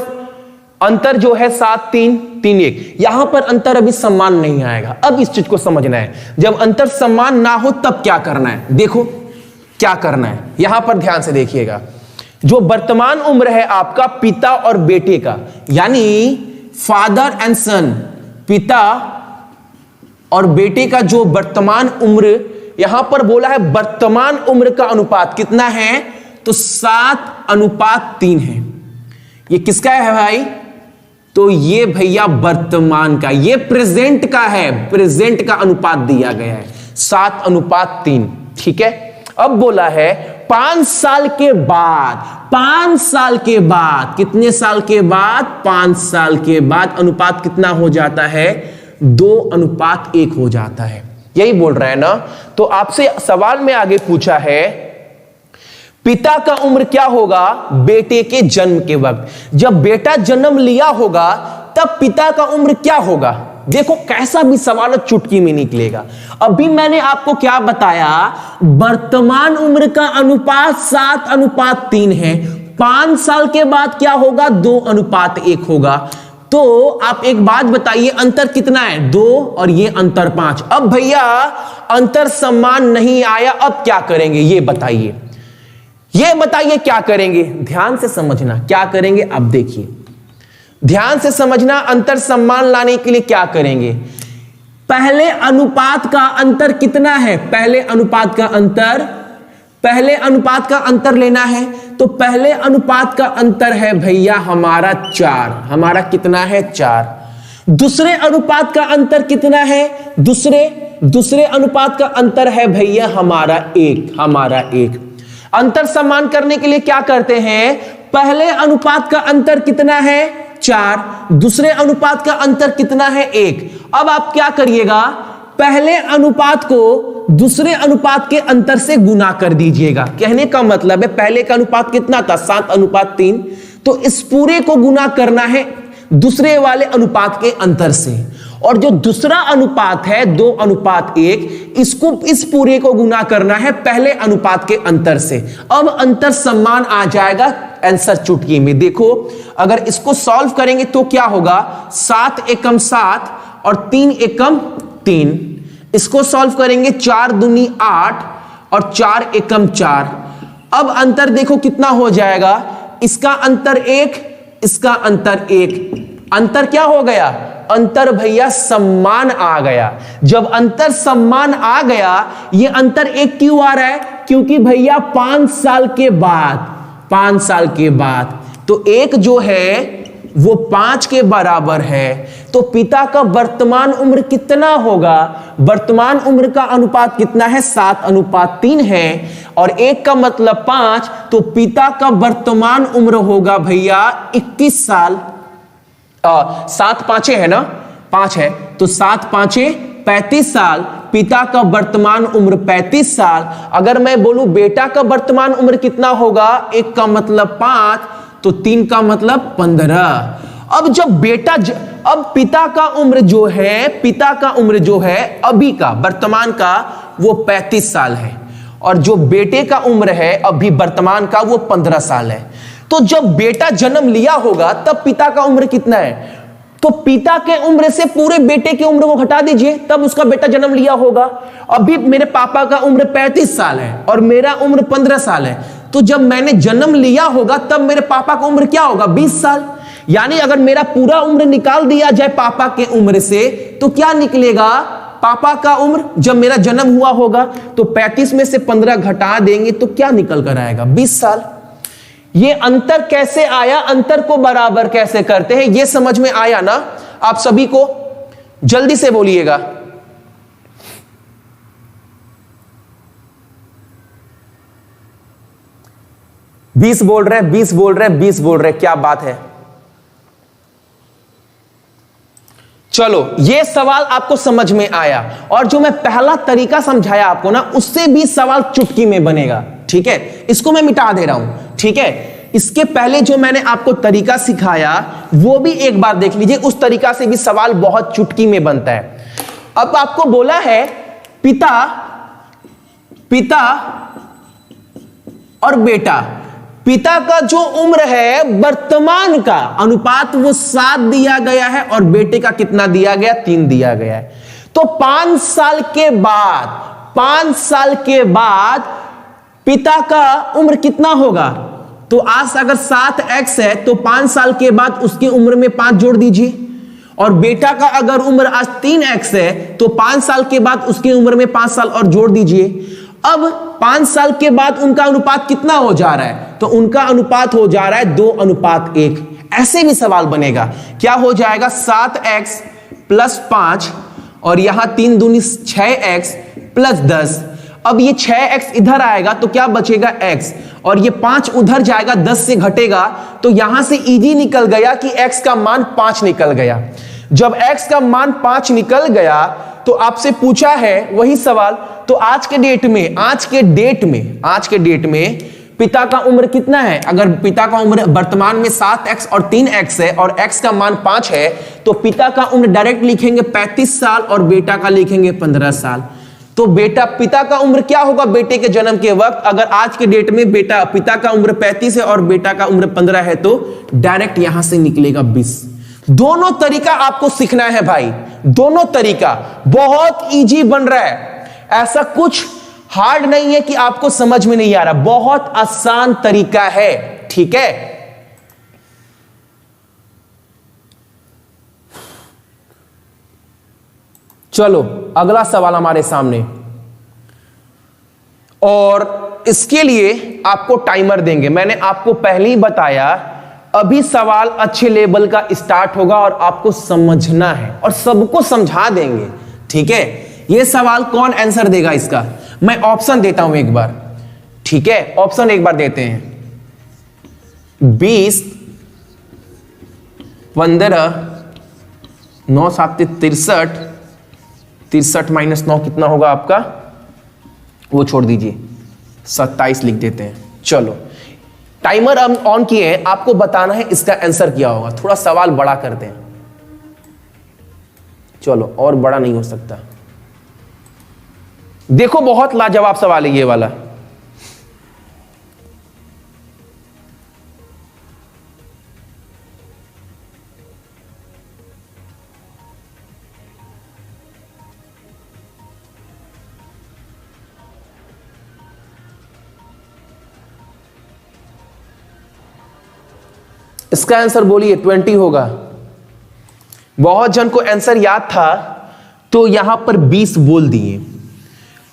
अंतर जो है 7, 3, 3, 1, यहां पर अंतर अभी समान नहीं आएगा। अब इस चीज को समझना है, जब अंतर समान ना हो तब क्या करना है। देखो क्या करना है, यहां पर ध्यान से देखिएगा। जो वर्तमान उम्र है आपका पिता और बेटे का, यानी फादर एंड सन, पिता और बेटे का जो वर्तमान उम्र, यहां पर बोला है वर्तमान उम्र का अनुपात कितना है, तो 7:3 है। ये किसका है भाई, तो ये भैया वर्तमान का, ये प्रेजेंट का है, प्रेजेंट का अनुपात दिया गया है 7:3। ठीक है, अब बोला है 5 साल के बाद, 5 साल के बाद, कितने साल के बाद, 5 साल के बाद अनुपात कितना हो जाता है, 2:1 हो जाता है। यही बोल रहा है ना। तो आपसे सवाल में आगे पूछा है पिता का उम्र क्या होगा बेटे के जन्म के वक्त, जब बेटा जन्म लिया होगा तब पिता का उम्र क्या होगा। देखो कैसा भी सवाल चुटकी में निकलेगा। अभी मैंने आपको क्या बताया, वर्तमान उम्र का अनुपात 7:3 है, 5 साल के बाद क्या होगा, 2:1 होगा। तो आप एक बात बताइए, अंतर कितना है, 2 और ये अंतर 5। अब भैया अंतर समान नहीं आया, अब क्या करेंगे ये बताइए, ये बताइए क्या करेंगे। ध्यान से समझना क्या करेंगे, अब देखिए ध्यान से समझना। अंतर सम्मान लाने के लिए क्या करेंगे, पहले अनुपात का अंतर कितना है, पहले अनुपात का अंतर, पहले अनुपात का अंतर लेना है। तो पहले अनुपात का अंतर है भैया हमारा 4, हमारा कितना है 4। दूसरे अनुपात का अंतर कितना है, दूसरे अनुपात का अंतर है भैया हमारा 1, हमारा 1। अंतर समान करने के लिए क्या करते हैं, पहले अनुपात का अंतर कितना है 4, दूसरे अनुपात का अंतर कितना है 1। अब आप क्या करिएगा, पहले अनुपात को दूसरे अनुपात के अंतर से गुना कर दीजिएगा। कहने का मतलब है पहले का अनुपात कितना था 7:3, तो इस पूरे को गुना करना है दूसरे वाले अनुपात के अंतर से, और जो दूसरा अनुपात है 2:1, इसको इस पूरे को गुना करना है पहले अनुपात के अंतर से। अब अंतर समान आ जाएगा आंसर चुटकी में। देखो अगर इसको सॉल्व करेंगे तो क्या होगा, 7 एकम 7 और 3 एकम 3। इसको सॉल्व करेंगे 4 दूनी 8 और 4 एकम 4। अब अंतर देखो कितना हो जाएगा, इसका अंतर 1, इसका अंतर 1। अंतर क्या हो गया, अंतर भैया सम्मान आ गया। जब अंतर सम्मान आ गया, ये अंतर 1 क्यों आ रहा है, क्योंकि भैया 5 साल के बाद, 5 साल के बाद, तो 1 जो है वो 5 के बराबर है। तो पिता का वर्तमान उम्र कितना होगा, वर्तमान उम्र का अनुपात कितना है 7:3 है, और 1 का मतलब 5, तो पिता का वर्तमान उम्र होगा भैया 21 साल। 7 5 है ना, 5 है, तो 7 5 35 साल। पिता का वर्तमान उम्र 35 साल। अगर मैं बोलूं बेटा का वर्तमान उम्र कितना होगा, 1 का मतलब 5, तो 3 का मतलब 15। अब जब अब पिता का उम्र जो है, पिता का उम्र जो है अभी का वर्तमान का वो 35 साल है, और जो बेटे का उम्र है अभी वर्तमान का वो 15 साल है। तो जब बेटा जन्म लिया होगा तब पिता का उम्र कितना है, तो पिता के उम्र से पूरे बेटे की उम्र को घटा दीजिए, तब उसका बेटा जन्म लिया होगा। अभी मेरे पापा का उम्र 35 साल है और मेरा उम्र 15 साल है, तो जब मैंने जन्म लिया होगा तब मेरे पापा का उम्र क्या होगा 20 साल। यानी अगर मेरा पूरा उम्र निकाल दिया जाए पापा के उम्र से, तो क्या निकलेगा, पापा का उम्र जब मेरा जन्म हुआ होगा तो 35 में से 15 घटा देंगे तो क्या निकल कर आएगा 20 साल। ये अंतर कैसे आया, अंतर को बराबर कैसे करते हैं, ये समझ में आया ना आप सभी को, जल्दी से बोलिएगा। बीस बोल रहे, 20 बोल रहे, 20 बोल रहे, क्या बात है। चलो ये सवाल आपको समझ में आया, और जो मैं पहला तरीका समझाया आपको ना, उससे भी सवाल चुटकी में बनेगा। ठीक है, इसको मैं मिटा दे रहा हूं। ठीक है, इसके पहले जो मैंने आपको तरीका सिखाया वो भी एक बार देख लीजिए, उस तरीका से भी सवाल बहुत चुटकी में बनता है। अब आपको बोला है पिता और बेटा, पिता का जो उम्र है वर्तमान का अनुपात वो 7 दिया गया है, और बेटे का कितना दिया गया, 3 दिया गया है। तो 5 साल के बाद, 5 साल के बाद पिता का उम्र कितना होगा, तो आज अगर 7x है तो 5 साल के बाद उसकी उम्र में 5 जोड़ दीजिए, और बेटा का अगर उम्र आज 3x है तो 5 साल के बाद उसकी उम्र में 5 साल और जोड़ दीजिए। अब 5 साल के बाद उनका अनुपात कितना हो जा रहा है, तो उनका अनुपात हो जा रहा है 2:1। ऐसे भी सवाल बनेगा, क्या हो जाएगा 7x + 5 और यहां 3 दूनी 6x + 10। अब ये 6x इधर आएगा तो क्या बचेगा x, और ये 5 उधर जाएगा 10 से घटेगा, तो यहां से इजी निकल गया कि x का मान 5 निकल गया। जब x का मान 5 निकल गया तो आपसे पूछा है वही सवाल, तो आज के डेट में पिता का उम्र कितना है। अगर पिता का उम्र वर्तमान में 7x और 3x है और x का मान 5 है, तो पिता का उम्र डायरेक्ट लिखेंगे 35 साल और बेटा का लिखेंगे 15 साल। तो पिता का उम्र क्या होगा बेटे के जन्म के वक्त, अगर आज के डेट में पिता का उम्र 35 है और बेटा का उम्र 15 है, तो डायरेक्ट यहां से निकलेगा 20। दोनों तरीका आपको सीखना है भाई, दोनों तरीका बहुत इजी बन रहा है, ऐसा कुछ हार्ड नहीं है कि आपको समझ में नहीं आ रहा, बहुत आसान तरीका है, ठीक है। चलो अगला सवाल हमारे सामने, और इसके लिए आपको टाइमर देंगे। मैंने आपको पहले ही बताया, अभी सवाल अच्छे लेवल का स्टार्ट होगा और आपको समझना है और सबको समझा देंगे, ठीक है। यह सवाल कौन आंसर देगा इसका, मैं ऑप्शन देता हूं एक बार, ठीक है। ऑप्शन एक बार देते हैं, 20, 15, 9 7 63, 63 - 9 कितना होगा आपका, वो छोड़ दीजिए, 27 लिख देते हैं। चलो टाइमर हम ऑन किए हैं, आपको बताना है इसका आंसर क्या होगा। थोड़ा सवाल बड़ा करते हैं, चलो और बड़ा नहीं हो सकता। देखो बहुत लाजवाब सवाल है ये वाला। इसका आंसर बोलिए 20 होगा। बहुत जन को आंसर याद था तो यहां पर 20 बोल दिए।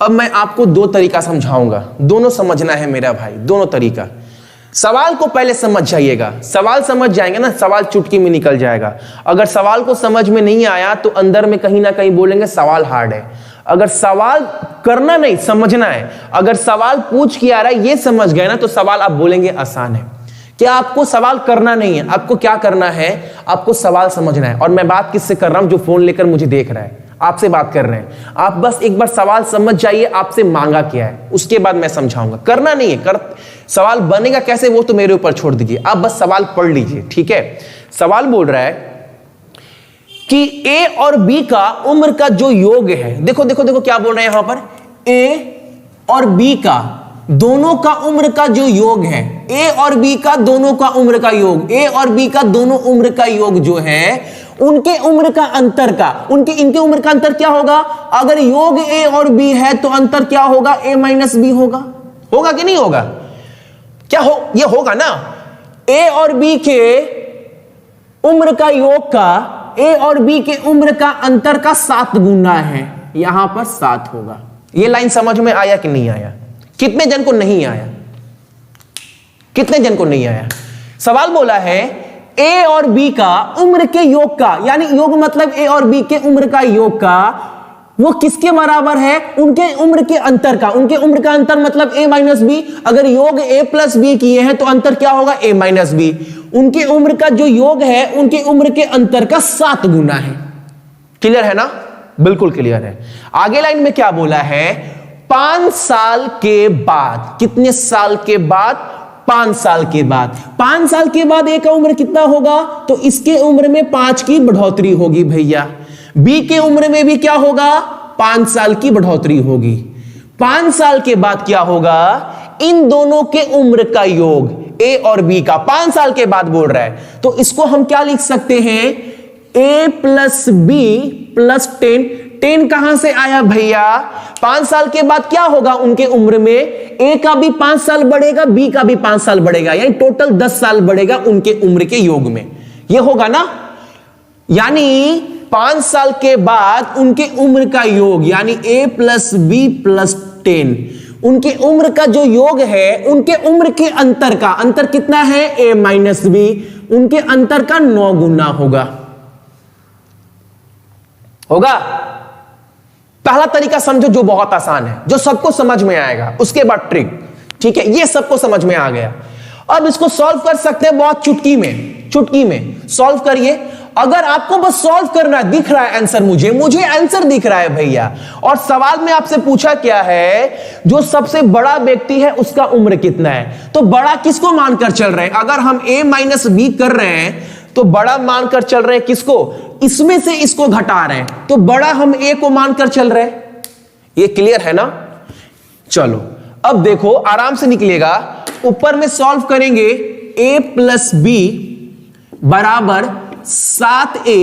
अब मैं आपको दो तरीका समझाऊंगा, दोनों समझना है मेरा भाई, दोनों तरीका। सवाल को पहले समझ जाइएगा, सवाल समझ जाएंगे ना, सवाल चुटकी में निकल जाएगा। अगर सवाल को समझ में नहीं आया तो अंदर में कहीं ना कहीं बोलेंगे सवाल हार्ड है। अगर सवाल करना नहीं समझना है, अगर सवाल पूछ के आ रहा है ये समझ गए ना, तो सवाल आप बोलेंगे आसान है। क्या आपको सवाल करना नहीं है, आपको क्या करना है, आपको सवाल समझना है। और मैं बात किससे कर रहा हूं, जो फोन लेकर मुझे देख रहा है, आपसे बात कर रहे हैं। आप बस एक बार सवाल समझ जाइए, आपसे मांगा क्या है, उसके बाद मैं समझाऊंगा। करना नहीं है, सवाल बनेगा कैसे वो तो मेरे ऊपर छोड़ दीजिए, आप बस सवाल पढ़ लीजिए, ठीक है। सवाल बोल रहा है कि ए और बी का उम्र का जो योग है, देखो देखो देखो क्या बोल रहे हैं यहां पर, ए और बी का दोनों का उम्र का जो योग है, ए और बी का दोनों का उम्र का योग, ए और बी का दोनों उम्र का योग जो है, उनके उम्र का अंतर का, इनके उम्र का अंतर क्या होगा। अगर योग ए और बी है तो अंतर क्या होगा, ए माइनस बी होगा। होगा कि नहीं होगा, क्या हो, ये होगा ना। ए और बी के उम्र का योग का ए और बी के उम्र का अंतर का 7 गुना है, यहां पर 7 होगा। ये लाइन समझ में आया कि नहीं आया, कितने जन को नहीं आया, कितने जन को नहीं आया। सवाल बोला है ए और बी का उम्र के योग का, यानी योग मतलब ए और बी के उम्र का योग का, वो किसके बराबर है, उनके उम्र के अंतर का। उनके उम्र का अंतर मतलब ए माइनस बी। अगर योग ए प्लस बी किए हैं तो अंतर क्या होगा, ए माइनस बी। उनके उम्र का जो योग है उनके उम्र के अंतर का 7 गुना है। क्लियर है ना, बिल्कुल क्लियर है। आगे लाइन में क्या बोला है, 5 साल के बाद, कितने साल के बाद, 5 साल के बाद। 5 साल के बाद ए का उम्र कितना होगा, तो इसके उम्र में 5 की बढ़ोतरी होगी भैया। बी के उम्र में भी क्या होगा, 5 साल की बढ़ोतरी होगी। 5 साल के बाद क्या होगा, इन दोनों के उम्र का योग, ए और बी का 5 साल के बाद बोल रहा है, तो इसको हम क्या लिख सकते हैं, ए प्लस बी प्लस 10। 10 कहां से आया भैया, 5 साल के बाद क्या होगा उनके उम्र में, ए का भी 5 साल बढ़ेगा, बी का भी 5 साल बढ़ेगा, यानी टोटल 10 साल बढ़ेगा उनके उम्र के योग में। यह होगा ना। यानी 5 साल के बाद उनके उम्र का योग यानी a प्लस बी प्लस 10, उनके उम्र का जो योग है, उनके उम्र के अंतर का अंतर कितना है, a माइनस बी, उनके अंतर का 9 गुना होगा। पहला तरीका समझो जो बहुत आसान है, जो सबको समझ में आएगा, उसके बाद ट्रिक। ठीक है, ये सबको समझ में आ गया। अब इसको सॉल्व कर सकते हैं बहुत चुटकी में सॉल्व करिए। अगर आपको बस सॉल्व करना है, दिख रहा है आंसर, मुझे आंसर दिख रहा है भैया, और सवाल में आपसे पूछा क्या है, जो सबसे बड़ा व्यक्ति है उसका उम्र कितना है, तो बड़ा किसको मानकर चल रहे हैं, अगर हम a माइनस बी कर रहे हैं तो बड़ा मानकर चल रहे हैं किसको, इसमें से इसको घटा रहे हैं, तो बड़ा हम a को मानकर चल रहे हैं। ये क्लियर है ना? चलो अब देखो आराम से निकलेगा। ऊपर में सॉल्व करेंगे, a प्लस बी बराबर 7a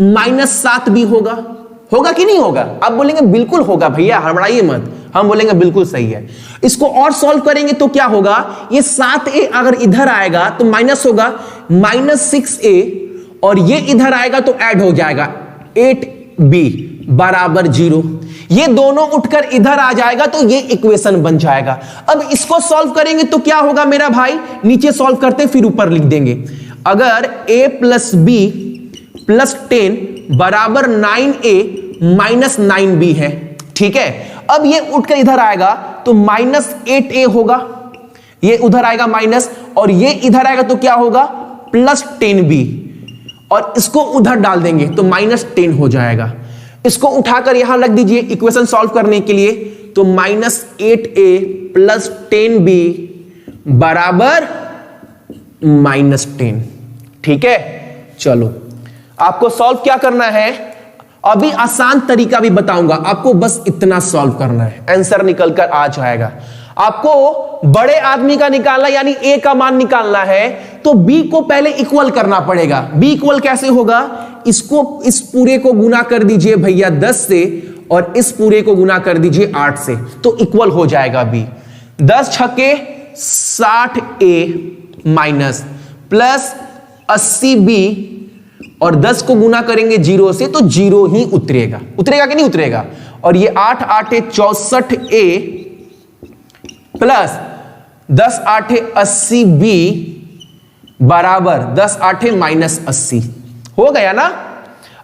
माइनस 7b होगा कि नहीं होगा? आप बोलेंगे बिल्कुल होगा भैया, हड़बड़ाइए मत। हम बोलेंगे बिल्कुल सही है। इसको और सॉल्व करेंगे तो क्या होगा, ये 7a अगर इधर आएगा तो माइनस होगा, माइनस 6a, और ये इधर आएगा तो ऐड हो जाएगा 8b बराबर 0। ये दोनों उठकर इधर आ जाएगा तो ये इक्वेशन बन जाएगा। अब इसको सॉल्व करेंगे तो क्या होगा मेरा भाई, नीचे सॉल्व करते फिर ऊपर लिख देंगे। अगर a प्लस बी प्लस 10 बराबर 9a माइनस 9b है, ठीक है, अब ये उठकर इधर आएगा तो माइनस 8a होगा, ये उधर आएगा माइनस, और ये इधर आएगा तो क्या होगा, प्लस 10b, और इसको उधर डाल देंगे तो माइनस 10 हो जाएगा। इसको उठाकर यहां रख दीजिए इक्वेशन सॉल्व करने के लिए, तो माइनस 8a प्लस 10b बराबर माइनस 10। ठीक है, चलो आपको सॉल्व क्या करना है, अभी आसान तरीका भी बताऊंगा, आपको बस इतना सॉल्व करना है, आंसर निकलकर आ जाएगा। आपको बड़े आदमी का निकालना यानी a का मान निकालना है, तो b को पहले इक्वल करना पड़ेगा। b इक्वल कैसे होगा, इसको इस पूरे को गुना कर दीजिए भैया 10 से, और इस पूरे को गुना कर दीजिए 8 से, तो इक्वल हो जाएगा b। 10 छक्के 60a माइनस प्लस 80b, और 10 को गुना करेंगे 0 से तो 0 ही उतरेगा कि नहीं उतरेगा, और ये 8 8 64a प्लस 10 8 80b बराबर 10 8 माइनस 80 हो गया ना।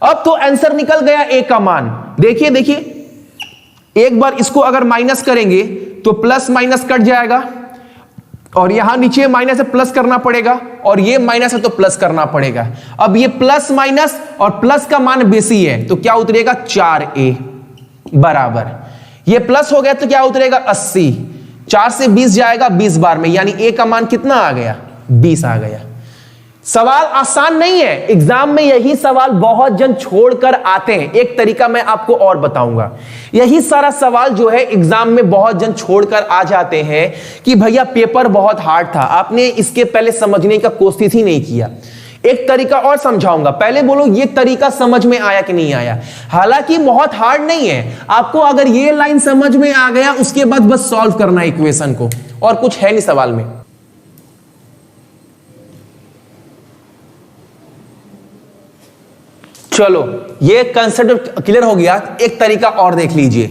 अब तो आंसर निकल गया a का मान। देखिए एक बार इसको अगर माइनस करेंगे तो प्लस माइनस कट जाएगा, और यहां नीचे माइनस है प्लस करना पड़ेगा, और ये माइनस है तो प्लस करना पड़ेगा। अब ये प्लस माइनस और प्लस का मान बेसी है तो क्या उतरेगा, 4a बराबर, ये प्लस हो गया तो क्या उतरेगा 80, 4 से 20 जाएगा 20 बार में, यानी a का मान कितना आ गया, 20 आ गया। सवाल आसान नहीं है, एग्जाम में यही सवाल बहुत जन छोड़कर आते हैं। एक तरीका मैं आपको और बताऊंगा, यही सारा सवाल जो है एग्जाम में बहुत जन छोड़कर आ जाते हैं कि भैया पेपर बहुत हार्ड था, आपने इसके पहले समझने का कोशिश ही नहीं किया। एक तरीका और समझाऊंगा, पहले बोलो ये तरीका समझ में आया कि नहीं आया। हालांकि बहुत हार्ड नहीं है, आपको अगर ये लाइन समझ में आ गया उसके बाद बस सॉल्व करना है इक्वेशन को, और कुछ है नहीं सवाल में। चलो ये कंसेप्ट क्लियर हो गया। एक तरीका और देख लीजिए,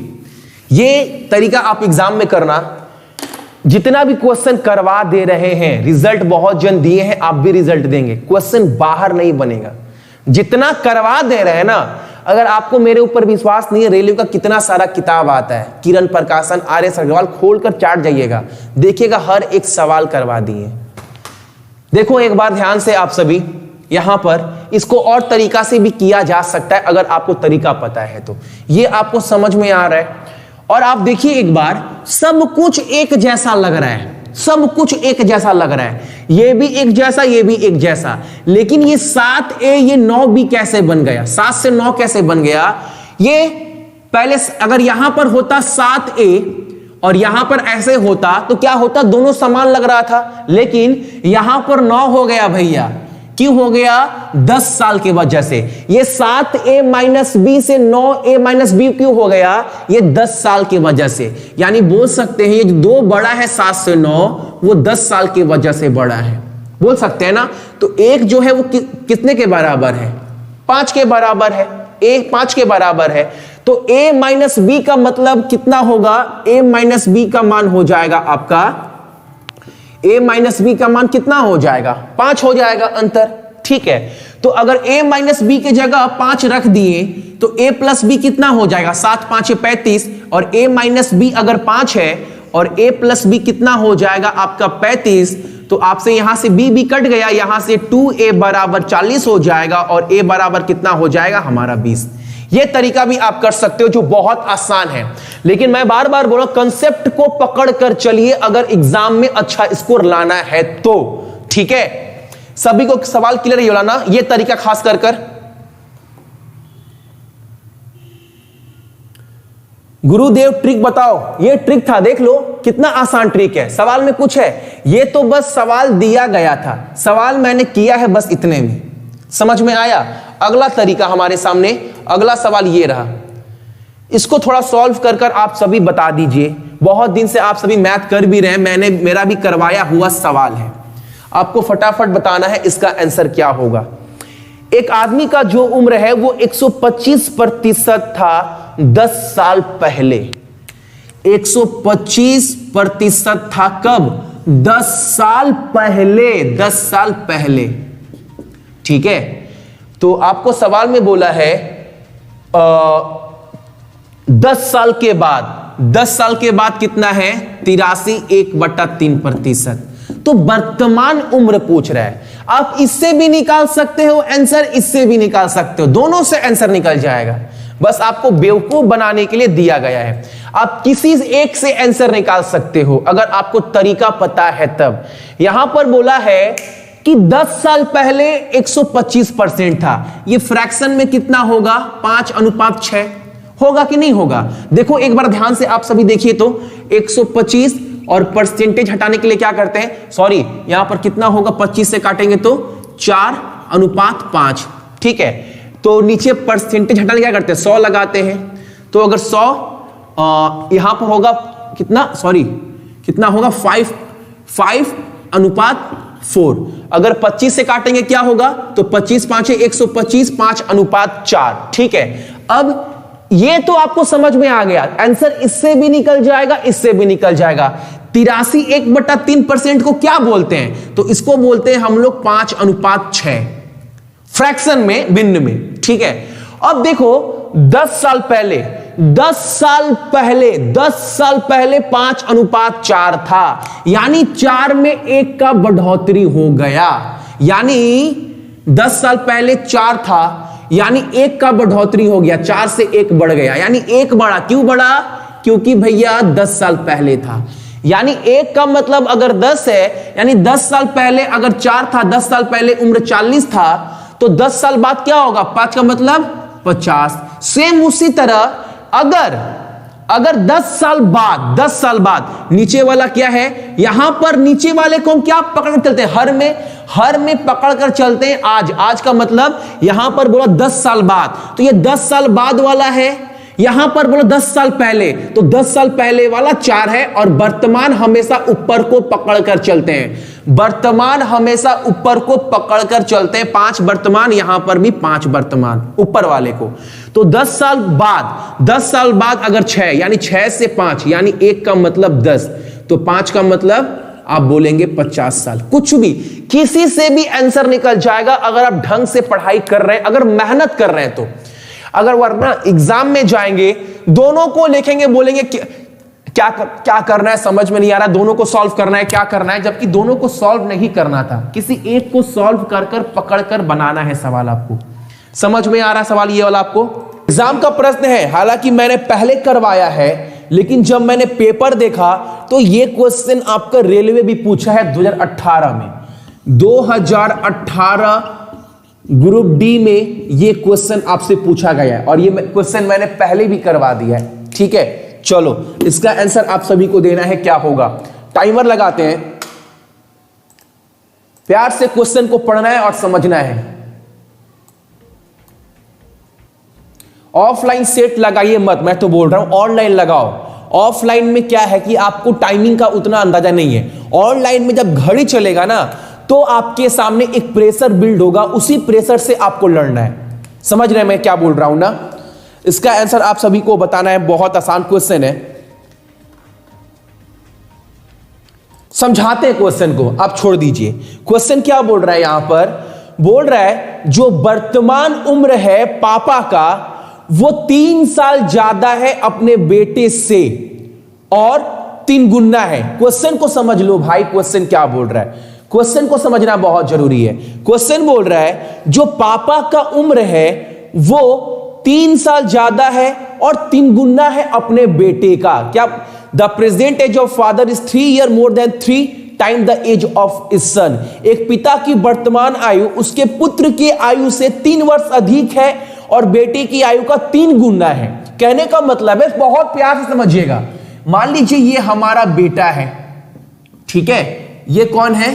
ये तरीका आप एग्जाम में करना, जितना भी क्वेश्चन करवा दे रहे हैं, रिजल्ट बहुत जन दिए हैं, आप भी रिजल्ट देंगे, क्वेश्चन बाहर नहीं बनेगा। जितना करवा दे रहे हैं ना, अगर आपको मेरे ऊपर विश्वास नहीं है, रेलवे का कितना सारा किताब आता है, किरण प्रकाशन, आर.एस. अग्रवाल, खोलकर चाट जाइएगा, देखिएगा हर एक सवाल करवा दिए। देखो एक बार ध्यान से आप सभी, यहां पर इसको और तरीका से भी किया जा सकता है अगर आपको तरीका पता है तो। ये आपको समझ में आ रहा है, और आप देखिए एक बार, सब कुछ एक जैसा लग रहा है, सब कुछ एक जैसा लग रहा है, ये भी एक जैसा, ये भी एक जैसा, लेकिन ये 7a ये 9b कैसे बन गया, 7 से 9 कैसे बन गया। ये पहले अगर यहां पर होता 7a और यहां पर ऐसे होता तो क्या होता, दोनों समान लग रहा था, लेकिन यहां पर 9 हो गया भैया। क्यों हो गया, 10 साल के वजह से। ये 7a माइनस बी से 9a माइनस बी क्यों हो गया, ये 10 साल की वजह से। यानी बोल सकते हैं ये जो 2 बड़ा है 7 से 9, वो 10 साल की वजह से बड़ा है, बोल सकते हैं ना। तो एक जो है वो कितने के बराबर है, 5 के बराबर है, a 5 के बराबर है, तो a माइनस बी का मतलब कितना होगा, a माइनस बी का मान हो जाएगा आपका, a माइनस बी का मान कितना हो जाएगा, 5 हो जाएगा अंतर। ठीक है, तो अगर a माइनस बी की जगह 5 रख दिए तो a प्लस बी कितना हो जाएगा, 7 5 35, और a माइनस बी अगर 5 है और a प्लस बी कितना हो जाएगा आपका 35, तो आपसे यहां से b कट गया, यहां से 2a बराबर 40 हो जाएगा और a बराबर कितना हो जाएगा हमारा 20। यह तरीका भी आप कर सकते हो जो बहुत आसान है, लेकिन मैं बार बार बोल रहा हूं कंसेप्ट को पकड़ कर चलिए अगर एग्जाम में अच्छा स्कोर लाना है तो। ठीक है, सभी को सवाल क्लियर ही लाना, यह तरीका खास कर गुरुदेव ट्रिक बताओ, ये ट्रिक था, देख लो कितना आसान ट्रिक है। सवाल में कुछ है, ये तो बस सवाल दिया गया था, सवाल मैंने किया है बस इतने में, समझ में आया। अगला तरीका हमारे सामने, अगला सवाल ये रहा, इसको थोड़ा सॉल्व कर आप सभी बता दीजिए। बहुत दिन से आप सभी मैथ कर भी रहे हैं, मेरा भी करवाया हुआ सवाल है, आपको फटाफट बताना है इसका आंसर क्या होगा। एक आदमी का जो उम्र है वो 125% था 10 साल पहले, 125% था कब, 10 साल पहले, 10 साल पहले। ठीक है, तो आपको सवाल में बोला है 10 साल के बाद, 10 साल के बाद कितना है 83, 1/3%। तो वर्तमान उम्र पूछ रहा है, आप इससे भी निकाल सकते हो आंसर, इससे भी निकाल सकते हो, दोनों से आंसर निकल जाएगा, बस आपको बेवकूफ बनाने के लिए दिया गया है। आप किसी एक से आंसर निकाल सकते हो अगर आपको तरीका पता है तब। यहां पर बोला है कि 10 साल पहले 125% था, ये फ्रैक्शन में कितना होगा 5:6 होगा कि नहीं होगा। देखो एक बार ध्यान से आप सभी देखिए तो 125 और परसेंटेज हटाने के लिए क्या करते हैं, सॉरी यहां पर कितना होगा, 25 से काटेंगे तो 4:5। ठीक है, तो नीचे परसेंटेज हटाने क्या करते हैं 100 लगाते हैं, तो अगर 100 यहां पर होगा कितना, सॉरी कितना होगा 5:4। अगर 25 से काटेंगे क्या होगा, तो 25 5 125, 5:4। ठीक है, अब ये तो आपको समझ में आ गया, आंसर इससे भी निकल जाएगा, इससे भी निकल जाएगा। 83 1/3% को क्या बोलते हैं, तो इसको बोलते हैं हम लोग 5:6 फ्रैक्शन में, भिन्न में। ठीक है, अब देखो 10 साल पहले 10 साल पहले 5:4 था, यानी 4 में 1 का बढ़ोतरी हो गया, यानी 10 साल पहले 4 था, यानी 1 का बढ़ोतरी हो गया, 4 से 1 बढ़ गया, यानी 1 बढ़ा। क्यों बढ़ा, क्योंकि भैया 10 साल पहले था, यानी 1 का मतलब अगर 10 है, यानी 10 साल पहले अगर 4 था, 10 साल पहले उम्र 40 था, तो 10 साल बाद क्या होगा, 5 का मतलब 50। सेम उसी तरह अगर 10 साल बाद नीचे वाला क्या है, यहां पर नीचे वाले को हम क्या पकड़ कर चलते हैं, हर में पकड़ कर चलते हैं आज का मतलब यहां पर बोला 10 साल बाद, तो ये 10 साल बाद वाला है, यहां पर बोला 10 साल पहले, तो 10 साल पहले वाला 4 है, और वर्तमान हमेशा ऊपर को पकड़ कर चलते हैं, वर्तमान हमेशा ऊपर को पकड़ कर चलते हैं, 5 वर्तमान, यहां पर भी 5 वर्तमान ऊपर वाले को। तो 10 साल बाद अगर 6, यानी 6 से 5, यानी 1 का मतलब 10, तो 5 का मतलब आप बोलेंगे 50 साल। कुछ भी, किसी से भी आंसर निकल जाएगा अगर आप ढंग से पढ़ाई कर रहे हैं, अगर मेहनत कर रहे हैं तो। अगर वरना एग्जाम में जाएंगे, दोनों को लिखेंगे, बोलेंगे क्या करना है समझ में नहीं आ रहा, दोनों को सॉल्व करना है, क्या करना है, जबकि दोनों को सॉल्व नहीं करना था, किसी एक को सॉल्व कर पकड़ कर बनाना है सवाल। आपको समझ में आ रहा है सवाल ये वाला आपको? एग्जाम का प्रश्न है, हालांकि मैंने पहले करवाया है, लेकिन जब मैंने पेपर देखा तो ये क्वेश्चन आपका रेलवे भी पूछा है 2018 में, 2018 ग्रुप डी में ये क्वेश्चन आपसे पूछा गया है, और ये क्वेश्चन मैंने पहले भी करवा दिया है। ठीक है, चलो इसका आंसर आप सभी को देना है, क्या होगा। टाइमर लगाते हैं, प्यार से क्वेश्चन को पढ़ना है और समझना है। ऑफलाइन सेट लगाइए मत, मैं तो बोल रहा हूं ऑनलाइन लगाओ। ऑफलाइन में क्या है कि आपको टाइमिंग का उतना अंदाजा नहीं है, ऑनलाइन में जब घड़ी चलेगा ना तो आपके सामने एक प्रेशर बिल्ड होगा, उसी प्रेशर से आपको लड़ना है, समझ रहे हैं मैं क्या बोल रहा हूं ना? इसका आंसर आप सभी को बताना है, बहुत आसान क्वेश्चन है। समझाते हैं क्वेश्चन को, आप छोड़ दीजिए। क्वेश्चन क्या बोल रहा है यहां पर? बोल रहा है जो वर्तमान उम्र है पापा का वो 3 साल ज्यादा है अपने बेटे से और 3 गुना है। क्वेश्चन को समझ लो भाई, क्वेश्चन क्या बोल रहा है, क्वेश्चन को समझना बहुत जरूरी है। क्वेश्चन बोल रहा है जो पापा का उम्र है वो 3 साल ज्यादा है और 3 गुना है अपने बेटे का। क्या? The present age of father is 3 year more than 3 time the age of is son. एक पिता की वर्तमान आयु उसके पुत्र की आयु से 3 वर्ष अधिक है और बेटे की आयु का 3 गुना है। कहने का मतलब है, बहुत प्यार से समझिएगा। मान लीजिए ये हमारा बेटा है, ठीक है, ये कौन है?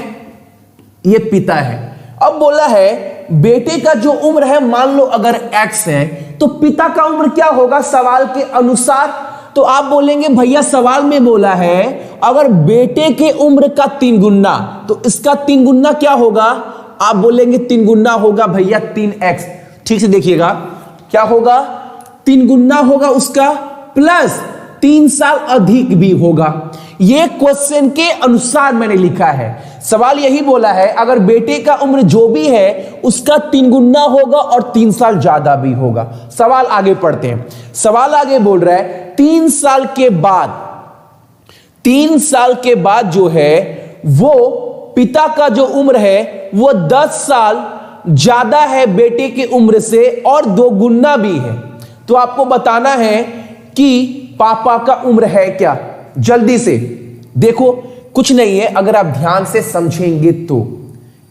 ये पिता है। अब बोला है बेटे का जो उम्र है मान लो अगर x है तो पिता का उम्र क्या होगा सवाल के अनुसार? तो आप बोलेंगे भैया सवाल में बोला है अगर बेटे के उम्र का 3 गुना, तो इसका 3 गुना क्या होगा? आप बोलेंगे 3 गुना होगा भैया 3x। ठीक से देखिएगा, क्या होगा? 3 गुना होगा उसका प्लस 3 साल अधिक भी होगा। ये क्वेश्चन के अनुसार मैंने लिखा है। सवाल यही बोला है अगर बेटे का उम्र जो भी है उसका 3 गुना होगा और 3 साल ज्यादा भी होगा। सवाल आगे पढ़ते हैं। सवाल आगे बोल रहा है 3 साल के बाद, 3 साल के बाद जो है वो पिता का जो उम्र है वो 10 साल ज्यादा है बेटे की उम्र से और 2 गुना भी है। तो आपको बताना है कि पापा का उम्र है क्या। जल्दी से देखो, कुछ नहीं है, अगर आप ध्यान से समझेंगे तो।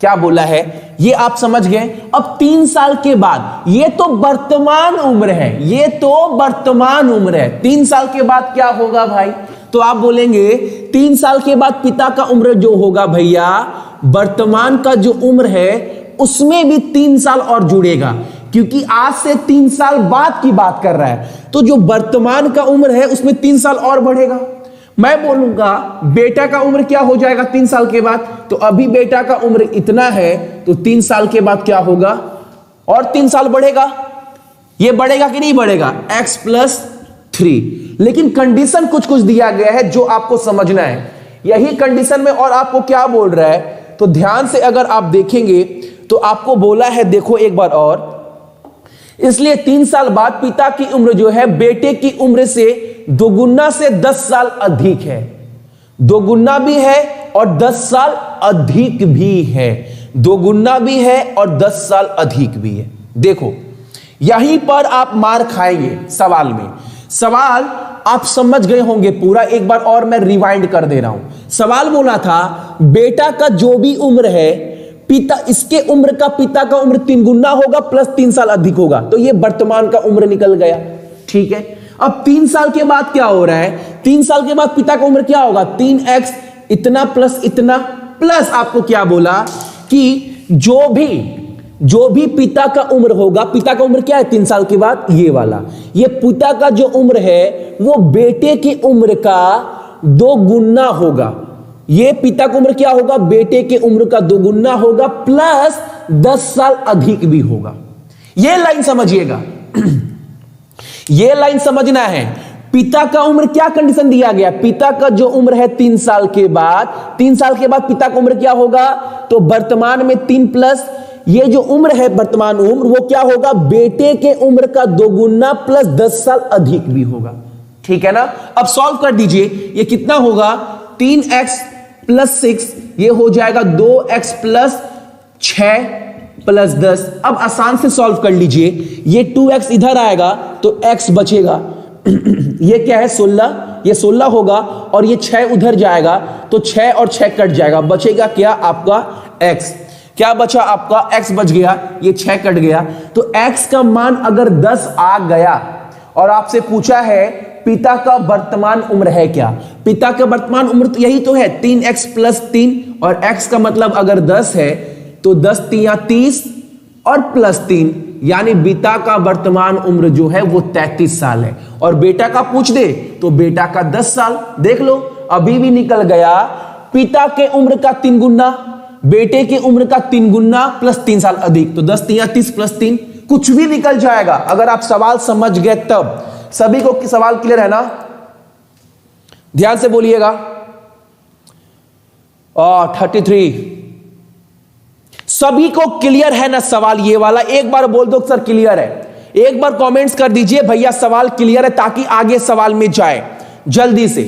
क्या बोला है ये आप समझ गए। अब 3 साल के बाद, ये तो वर्तमान उम्र है, ये तो वर्तमान उम्र है। 3 साल के बाद क्या होगा भाई? तो आप बोलेंगे 3 साल के बाद पिता का उम्र जो होगा भैया, वर्तमान का जो उम्र है उसमें भी 3 साल और जुड़ेगा, क्योंकि आज से 3 साल बाद की बात कर रहा है। तो जो वर्तमान का उम्र है उसमें 3 साल और बढ़ेगा। मैं बोलूंगा बेटा का उम्र क्या हो जाएगा 3 साल के बाद, तो अभी बेटा का उम्र इतना है तो 3 साल के बाद क्या होगा और 3 साल बढ़ेगा। ये बढ़ेगा कि नहीं बढ़ेगा? x + 3। लेकिन कंडीशन कुछ कुछ दिया गया है जो आपको समझना है। यही कंडीशन में और आपको क्या बोल रहा है, तो ध्यान से अगर आप देखेंगे तो आपको बोला है, देखो एक बार और, इसलिए 3 साल बाद पिता की उम्र जो है बेटे की उम्र से 2 गुना से 10 साल अधिक है। 2 गुना भी है और 10 साल अधिक भी है। 2 गुना भी है और 10 साल अधिक भी है। देखो यहीं पर आप मार खाएंगे सवाल में। सवाल आप समझ गए होंगे पूरा, एक बार और मैं रिवाइंड कर दे रहा हूं। सवाल बोला था बेटा का जो भी उम्र है पिता, इसके उम्र का पिता का उम्र 3 गुना होगा प्लस 3 साल अधिक होगा, तो ये वर्तमान का उम्र निकल गया। ठीक है, अब 3 साल के बाद क्या हो रहा है? 3 साल के बाद पिता का उम्र क्या होगा? 3x इतना प्लस इतना, प्लस आपको क्या बोला कि जो भी पिता का उम्र होगा, पिता का उम्र क्या है 3 साल के बाद? ये वाला, ये पिता का जो उम्र है वो बेटे की उम्र का 2 गुना होगा। ये पिता की उम्र क्या होगा? बेटे की उम्र का 2 गुना होगा प्लस 10 साल अधिक भी होगा। ये लाइन समझिएगा। ये लाइन समझना है। पिता का उम्र क्या कंडीशन दिया गया? पिता का जो उम्र है 3 साल के बाद, 3 साल के बाद पिता का उम्र क्या होगा? तो वर्तमान में 3 प्लस ये जो उम्र है वर्तमान उम्र वो क्या होगा? बेटे के उम्र का 2 गुना प्लस 10 साल अधिक भी होगा। ठीक है ना? अब सॉल्व कर दीजिए। ये कितना होगा? 3x + 6, ये हो जाएगा 2x + 6 + 10। अब आसान से सॉल्व कर लीजिए। ये 2x इधर आएगा तो x बचेगा। ये क्या है? 16, ये 16 होगा और ये 6 उधर जाएगा तो 6 और 6 कट जाएगा, बचेगा क्या? आपका x। क्या बचा? आपका x बच गया, ये 6 कट गया। तो x का मान अगर 10 आ गया और आपसे पूछा है पिता का वर्तमान उम्र है क्या? पिता का वर्तमान उम्र तो यही तो है 3x + 3, और x का मतलब अगर 10 है तो 10 × 30 और +3, यानी पिता का वर्तमान उम्र जो है वो 33 साल है। और बेटा का पूछ दे तो बेटा का 10 साल। देख लो अभी भी निकल गया। पिता के उम्र का 3 गुना, बेटे की उम्र का 3 गुना प्लस 3 साल अधिक, तो 10 × 30 + 3 कुछ भी निकल जाएगा अगर आप सवाल समझ गए तब। सभी को सवाल क्लियर है ना? ध्यान से बोलिएगा। 33 सभी को क्लियर है ना सवाल ये वाला? एक बार बोल दो सर क्लियर है। एक बार कमेंट्स कर दीजिए भैया सवाल क्लियर है, ताकि आगे सवाल में जाए जल्दी से।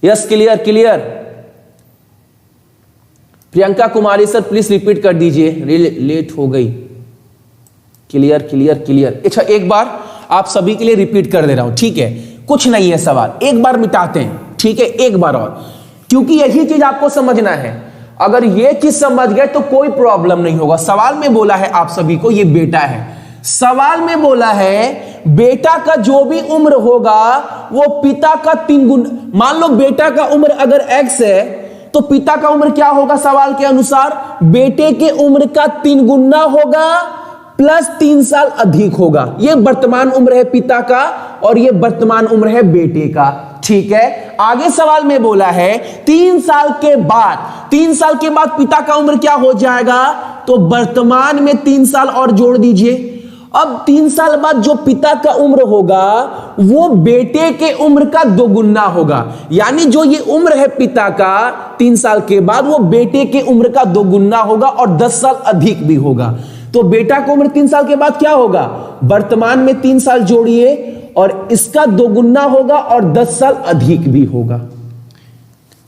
Yes clear clear. Priyanka Kumari sir please repeat कर दीजिए, लेट हो गई। Clear clear clear. अच्छा एक बार आप सभी के लिए रिपीट कर दे रहा हूं, ठीक है? कुछ नहीं है सवाल, एक बार मिटाते हैं, ठीक है? एक बार और, क्योंकि यही चीज आपको समझना है। अगर ये चीज समझ गए तो कोई प्रॉब्लम नहीं होगा। सवाल में बोला है आप सभी को ये बेटा है, सवाल में बोला है बेटा का जो भी उम्र होगा वो पिता का 3 गुना। मान लो बेटा का उम्र अगर x है तो पिता का उम्र क्या होगा? सवाल के अनुसार बेटे के उम्र का 3 गुना होगा प्लस 3 साल अधिक होगा। ये वर्तमान उम्र है पिता का और ये वर्तमान उम्र है बेटे का, ठीक है? आगे सवाल में बोला है 3 साल के बाद, 3 साल के बाद पिता का उम्र क्या हो जाएगा? तो वर्तमान में 3 साल और जोड़ दीजिए। अब 3 साल बाद जो पिता का उम्र होगा वो बेटे के उम्र का 2 गुना होगा। यानी जो ये उम्र है पिता का 3 साल के बाद वो बेटे के उम्र का 2 गुना होगा और 10 साल अधिक भी होगा। तो बेटा का उम्र 3 साल के बाद क्या होगा? वर्तमान में 3 साल जोड़िए और इसका 2 गुना होगा और 10 साल अधिक भी होगा।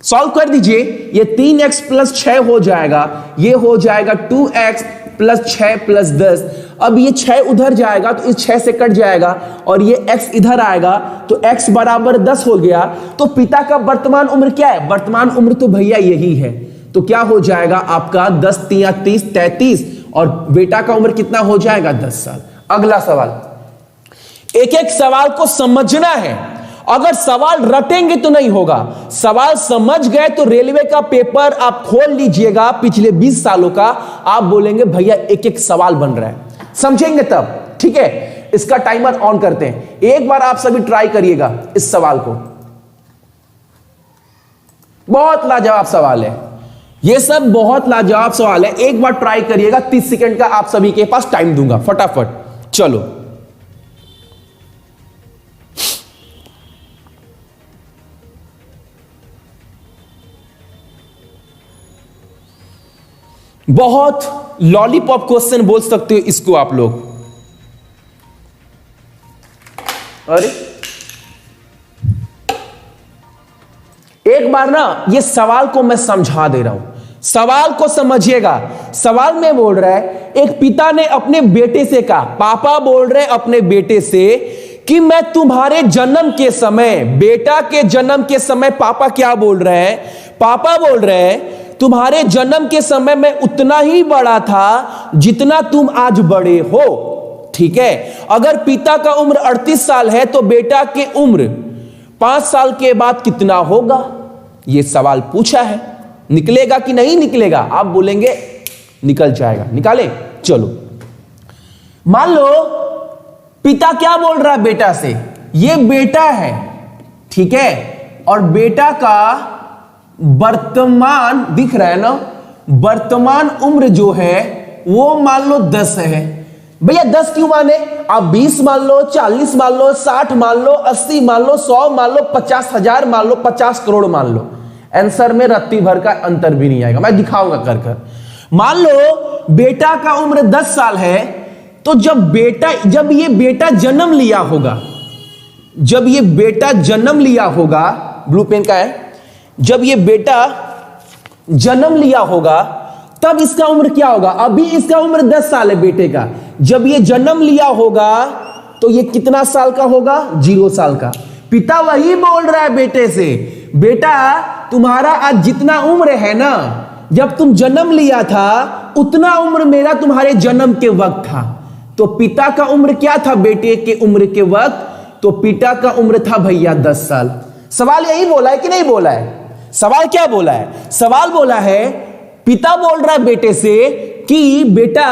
सॉल्व कर दीजिए। ये 3x प्लस 6 हो जाएगा, ये हो जाएगा 2x प्लस 6 प्लस 10। अब ये 6 उधर जाएगा तो इस 6 से कट जाएगा और ये x इधर आएगा तो x बराबर 10 हो गया। तो पिता का वर्तमान उम्र क्या है? वर्तमान उम्र तो भैया यही है, तो क्या हो जाएगा आपका 10 3 30 33 और बेटा का उम्र कितना हो जाएगा? 10 साल। अगला सवाल, एक एक सवाल को समझना है। अगर सवाल रटेंगे तो नहीं होगा, सवाल समझ गए तो रेलवे का पेपर आप खोल लीजिएगा पिछले 20 सालों का, आप बोलेंगे भैया एक एक सवाल बन रहा है, समझेंगे तब, ठीक है? इसका टाइमर ऑन करते हैं, एक बार आप सभी ट्राई करिएगा इस सवाल को। बहुत लाजवाब सवाल है ये, सब बहुत लाजवाब सवाल है। एक बार ट्राई करिएगा, 30 सेकंड का आप सभी के पास टाइम दूंगा, फटाफट चलो। बहुत लॉलीपॉप क्वेश्चन बोल सकते हो इसको आप लोग। अरे एक बार ना ये सवाल को मैं समझा दे रहा हूं, सवाल को समझिएगा। सवाल में बोल रहा है एक पिता ने अपने बेटे से कहा, पापा बोल रहे अपने बेटे से कि मैं तुम्हारे जन्म के समय, बेटा के जन्म के समय पापा क्या बोल रहे हैं? पापा बोल रहे हैं तुम्हारे जन्म के समय में उतना ही बड़ा था जितना तुम आज बड़े हो, ठीक है? अगर पिता का उम्र 38 साल है तो बेटा के उम्र 5 साल के बाद कितना होगा? यह सवाल पूछा है। निकलेगा कि नहीं निकलेगा? आप बोलेंगे निकल जाएगा, निकाले। चलो मान लो पिता क्या बोल रहा है बेटा से, ये बेटा है, ठीक है? और बेटा का वर्तमान दिख रहा है ना, वर्तमान उम्र जो है वो मान लो 10 है। भैया 10 क्यों माने? आप 20 मान लो, 40 मान लो, 60 मान लो, 80 मान लो, 100 मान लो, 50,000 मान लो, 50 करोड़ मान लो, आंसर में रत्ती भर का अंतर भी नहीं आएगा, मैं दिखाऊंगा कर कर। मान लो बेटा का उम्र 10 साल है, तो जब ये बेटा जन्म लिया होगा, जब ये बेटा जन्म लिया होगा, ब्लू पेन का है, जब ये बेटा जन्म लिया होगा तब इसका उम्र क्या होगा? अभी इसका उम्र 10 साल है बेटे का, जब ये जन्म लिया होगा तो ये कितना साल का होगा? 0 साल का। पिता वही बोल रहा है बेटे से, बेटा तुम्हारा आज जितना उम्र है ना, जब तुम जन्म लिया था उतना उम्र मेरा तुम्हारे जन्म के वक्त था। तो पिता का उम्र क्या था बेटे के उम्र के वक्त? तो पिता का उम्र था भैया 10 साल। सवाल यही बोला है कि नहीं बोला है? सवाल क्या बोला है? सवाल बोला है पिता बोल रहा है बेटे से कि बेटा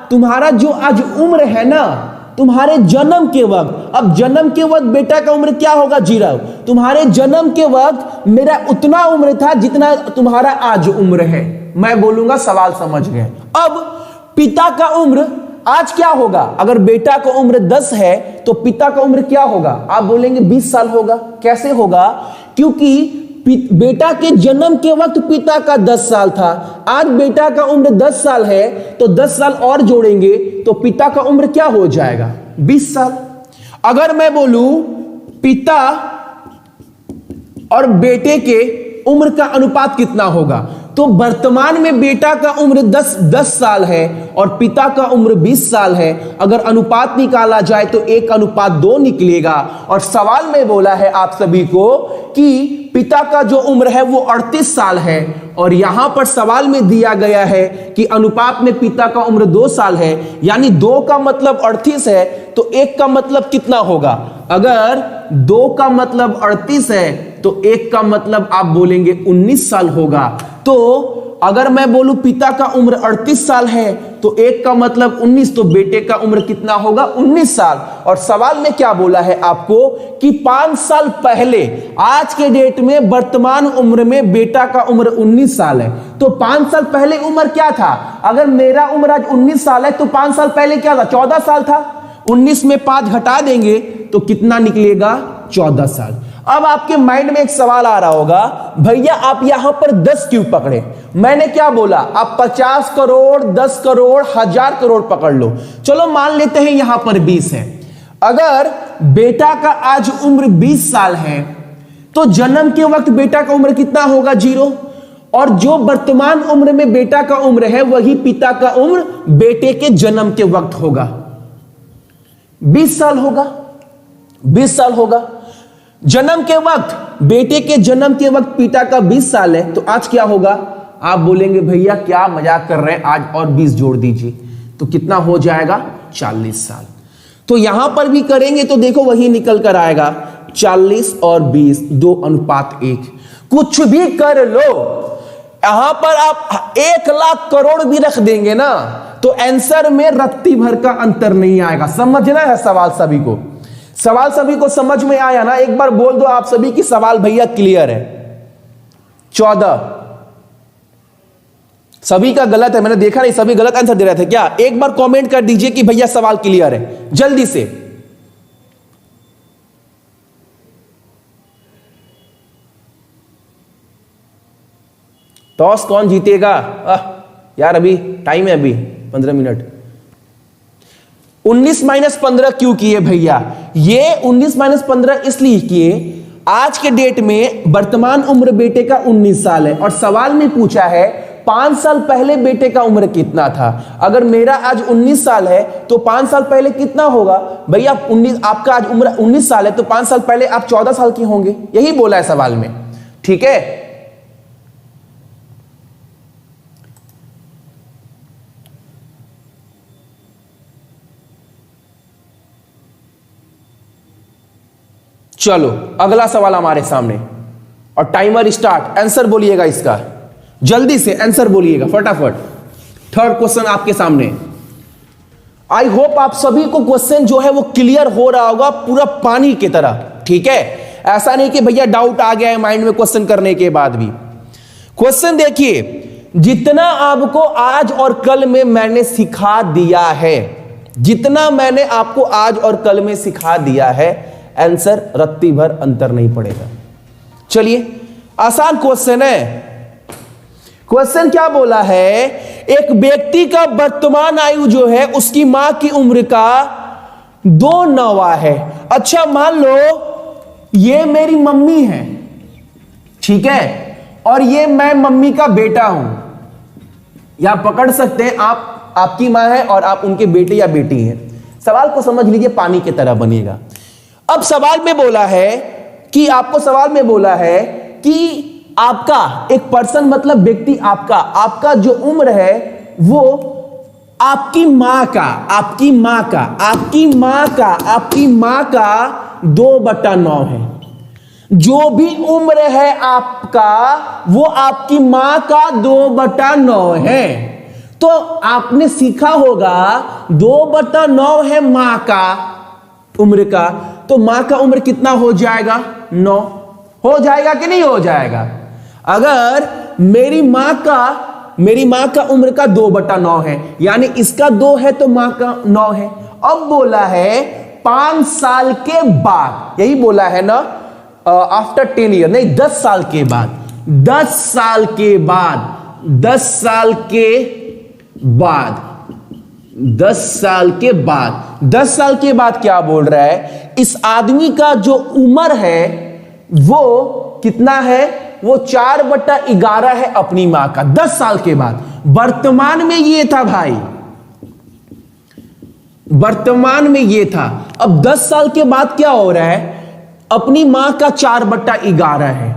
तुम्हारा जो आज उम्र है ना, तुम्हारे जन्म के वक्त, अब जन्म के वक्त बेटा का उम्र क्या होगा? 0। तुम्हारे जन्म के वक्त मेरा उतना उम्र था जितना तुम्हारा आज उम्र है। मैं बोलूंगा सवाल समझ गए। अब पिता का उम्र आज क्या होगा, अगर बेटा का उम्र 10 है तो पिता का उम्र क्या होगा, आप बोलेंगे 20 साल होगा। कैसे होगा, क्योंकि बेटा के जन्म के वक्त पिता का 10 साल था, आज बेटा का उम्र 10 साल है तो 10 साल और जोड़ेंगे तो पिता का उम्र क्या हो जाएगा, 20 साल। अगर मैं बोलूं पिता और बेटे के उम्र का अनुपात कितना होगा, तो वर्तमान में बेटा का उम्र 10 साल है और पिता का उम्र 20 साल है। अगर अनुपात निकाला जाए तो 1:2 निकलेगा। और सवाल में बोला है आप सभी को कि पिता का जो उम्र है वो 38 साल है और यहां पर सवाल में दिया गया है कि अनुपात में पिता का उम्र 2 साल है, यानी 2 का मतलब 38 है तो 1 का मतलब कितना होगा। अगर 2 का मतलब 38 है तो 1 का मतलब आप बोलेंगे 19 साल होगा। तो अगर मैं बोलूं पिता का उम्र 38 साल है तो 1 का मतलब 19, तो बेटे का उम्र कितना होगा, 19 साल। और सवाल में क्या बोला है आपको कि 5 साल पहले, आज के डेट में वर्तमान उम्र में बेटा का उम्र 19 साल है, तो 5 साल पहले उम्र क्या था। अगर मेरा उम्र आज 19 साल है तो 5 साल पहले क्या था, 14 साल था। 19 में 5 घटा देंगे तो कितना निकलेगा, 14 साल। अब आपके माइंड में एक सवाल आ रहा होगा, भैया आप यहां पर 10 क्यों पकड़े। मैंने क्या बोला, आप 50 करोड़ 10 करोड़ 1000 करोड़ पकड़ लो। चलो मान लेते हैं यहां पर 20 है। अगर बेटा का आज उम्र 20 साल है तो जन्म के वक्त बेटा का उम्र कितना होगा, 0। और जो वर्तमान उम्र में बेटा का उम्र है वही पिता का उम्र बेटे के जन्म के वक्त होगा, 20 साल होगा, 20 साल होगा। जन्म के वक्त, बेटे के जन्म के वक्त पिता का 20 साल है तो आज क्या होगा, आप बोलेंगे भैया क्या मजाक कर रहे हैं, आज और 20 जोड़ दीजिए तो कितना हो जाएगा, 40 साल। तो यहां पर भी करेंगे तो देखो वही निकल कर आएगा, 40 और 20 2:1। कुछ भी कर लो, यहां पर आप 1 लाख करोड़ भी रख देंगे ना तो आंसर में रत्ती भर का अंतर नहीं आएगा। समझना है सवाल सभी को, सवाल सभी को समझ में आया ना। एक बार बोल दो आप सभी की सवाल भैया क्लियर है। 14 सभी का गलत है, मैंने देखा नहीं सभी गलत आंसर दे रहे थे क्या। एक बार कमेंट कर दीजिए कि भैया सवाल क्लियर है जल्दी से। टॉस कौन जीतेगा, यार अभी टाइम है, अभी 15 मिनट। 19 - 15 क्यों किए भैया, ये 19 - 15 इसलिए किए, आज के डेट में वर्तमान उम्र बेटे का 19 साल है और सवाल में पूछा है 5 साल पहले बेटे का उम्र कितना था। अगर मेरा आज 19 साल है तो 5 साल पहले कितना होगा भैया, 19, आपका आज उम्र 19 साल है तो 5 साल पहले आप 14 साल के होंगे, यही बोला है सवाल में, ठीक है। चलो अगला सवाल हमारे सामने और टाइमर स्टार्ट। आंसर बोलिएगा इसका, जल्दी से आंसर बोलिएगा फटाफट। थर्ड क्वेश्चन आपके सामने। आई होप आप सभी को क्वेश्चन जो है वो क्लियर हो रहा होगा पूरा पानी की तरह, ठीक है। ऐसा नहीं कि भैया डाउट आ गया है माइंड में क्वेश्चन करने के बाद भी। क्वेश्चन देखिए, जितना आपको आज और कल में मैंने सिखा दिया है, जितना मैंने आपको आज और कल में सिखा दिया है, आंसर रत्ती भर अंतर नहीं पड़ेगा। चलिए आसान क्वेश्चन है। क्वेश्चन क्या बोला है, एक व्यक्ति का वर्तमान आयु जो है उसकी मां की उम्र का 2/9 है। अच्छा मान लो ये मेरी मम्मी है, ठीक है, और ये मैं मम्मी का बेटा हूं, या पकड़ सकते हैं आप, आपकी मां है और आप उनके बेटे या बेटी हैं। सवाल को समझ लीजिए, पानी की तरह बनेगा। अब सवाल में बोला है कि आपको सवाल में बोला है कि आपका एक पर्सन मतलब व्यक्ति, आपका जो उम्र है वो आपकी मां का 2/9 है। जो भी उम्र है आपका वो आपकी मां का 2/9 है। तो आपने सीखा होगा 2/9 है मां का उम्र का, तो मां का उम्र कितना हो जाएगा, 9 हो जाएगा कि नहीं हो जाएगा। अगर मेरी मां का मेरी मां का उम्र का 2/9 है, यानी इसका 2 है तो मां का 9 है। अब बोला है 5 साल के बाद, यही बोला है ना, आफ्टर 10 ईयर, नहीं 10 साल के बाद, 10 साल के बाद, 10 साल के बाद, 10 साल के बाद, 10 साल के बाद क्या बोल रहा है, इस आदमी का जो उम्र है वो कितना है, वो 4/11 है अपनी मां का, 10 साल के बाद। वर्तमान में ये था भाई, वर्तमान में ये था। अब 10 साल के बाद क्या हो रहा है, अपनी मां का 4/11 है,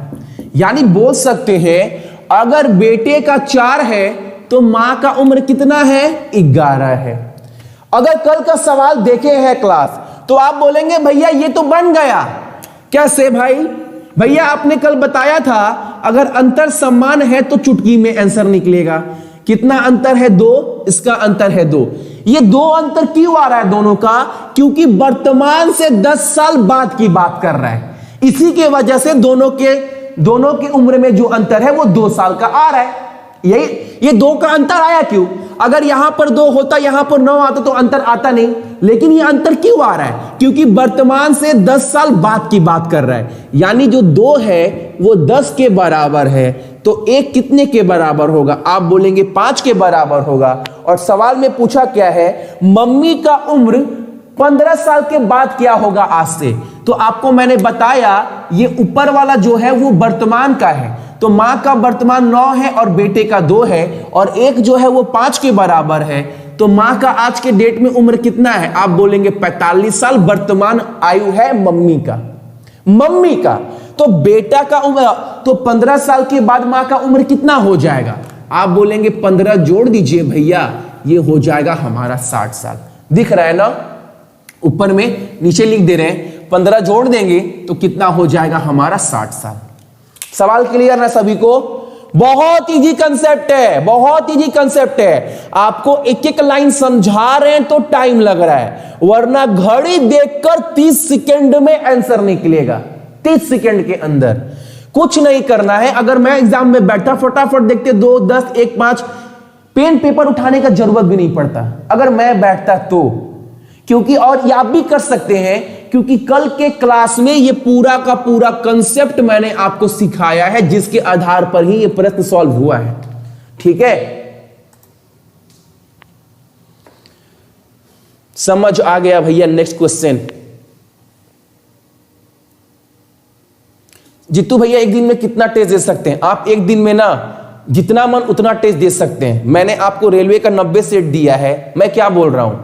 यानी बोल सकते हैं अगर बेटे का 4 है तो मां का उम्र कितना है, 11 है। अगर कल का सवाल देखे हैं क्लास तो आप बोलेंगे भैया ये तो बन गया, कैसे भाई? भैया आपने कल बताया था अगर अंतर समान है तो चुटकी में आंसर निकलेगा। कितना अंतर है, 2, इसका अंतर है 2। ये 2 अंतर क्यों आ रहा है दोनों का, क्योंकि वर्तमान से 10 साल बाद की बात कर रहा है, इसी के वजह से दोनों के उम्र में जो अंतर है वो 2 साल का आ रहा है। ये 2 का अंतर आया क्यों? अगर यहां पर 2 होता, यहां पर 9 आता तो अंतर आता नहीं, लेकिन ये अंतर क्यों आ रहा है, क्योंकि वर्तमान से 10 साल बाद की बात कर रहा है, यानी जो 2 है वो 10 के बराबर है, तो 1 कितने के बराबर होगा? आप बोलेंगे 5 के बराबर होगा। और सवाल में पूछा क्या है, मम्मी का उम्र 15 साल के बाद क्या होगा आज से, तो आपको मैंने बताया ये ऊपर वाला जो है वो वर्तमान का है, तो मां का वर्तमान 9 है और बेटे का 2 है, और 1 जो है वो 5 के बराबर है, तो मां का आज के डेट में उम्र कितना है? आप बोलेंगे 45 साल वर्तमान आयु है मम्मी का। तो बेटा का उम्र, तो 15 साल के बाद मां का उम्र कितना हो जाएगा? आप बोलेंगे 15 जोड़ दीजिए भैया, ये हो जाएगा हमारा 60 साल। दिख रहा है ना, ऊपर में नीचे लिख दे रहे हैं, 15 जोड़ देंगे तो कितना हो जाएगा हमारा 60 साल। सवाल क्लियर ना सभी को? बहुत इजी कंसेप्ट है, बहुत इजी कंसेप्ट है। आपको एक एक लाइन समझा रहे हैं तो टाइम लग रहा है, वरना घड़ी देखकर 30 सेकंड में आंसर निकलेगा। 30 सेकंड के अंदर कुछ नहीं करना है। अगर मैं एग्जाम में बैठा, फटाफट देखते 2, 10, 1, 5, पेन पेपर उठाने का जरूरत भी नहीं पड़ता अगर मैं बैठता तो, क्योंकि और ये आप भी कर सकते हैं, क्योंकि कल के क्लास में ये पूरा का पूरा कंसेप्ट मैंने आपको सिखाया है, जिसके आधार पर ही ये प्रश्न सॉल्व हुआ है। ठीक है, समझ आ गया भैया? Next question. जितू भैया एक दिन में कितना टेस्ट दे सकते हैं? आप एक दिन में ना जितना मन उतना टेस्ट दे सकते हैं। मैंने आपको रेलवे का 90 सेट दिया है, मैं क्या बोल रहा हूं,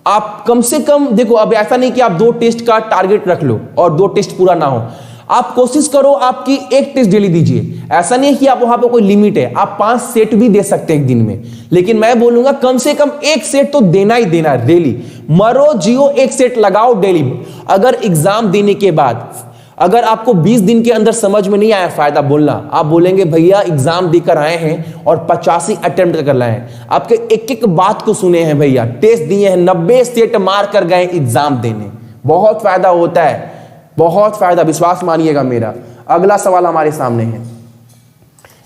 आप कम से कम देखो, अब ऐसा नहीं कि आप 2 टेस्ट का टारगेट रख लो और 2 टेस्ट पूरा ना हो, आप कोशिश करो आपकी 1 टेस्ट डेली दीजिए। ऐसा नहीं है कि आप वहां पे कोई लिमिट है, आप 5 सेट भी दे सकते हैं एक दिन में, लेकिन मैं बोलूंगा कम से कम 1 सेट तो देना ही देना डेली। मरो जियो 1 सेट लगाओ डेली। अगर एग्जाम देने के बाद अगर आपको 20 दिन के अंदर समझ में नहीं आया फायदा बोलना, आप बोलेंगे भैया एग्जाम देकर आए हैं और 85 अटेम्प्ट कर लाए हैं, आपके एक एक बात को सुने हैं भैया, टेस्ट दिए हैं, 90 सेट मार कर गए एग्जाम देने, बहुत फायदा होता है, बहुत फायदा, विश्वास मानिएगा मेरा। अगला सवाल हमारे सामने है,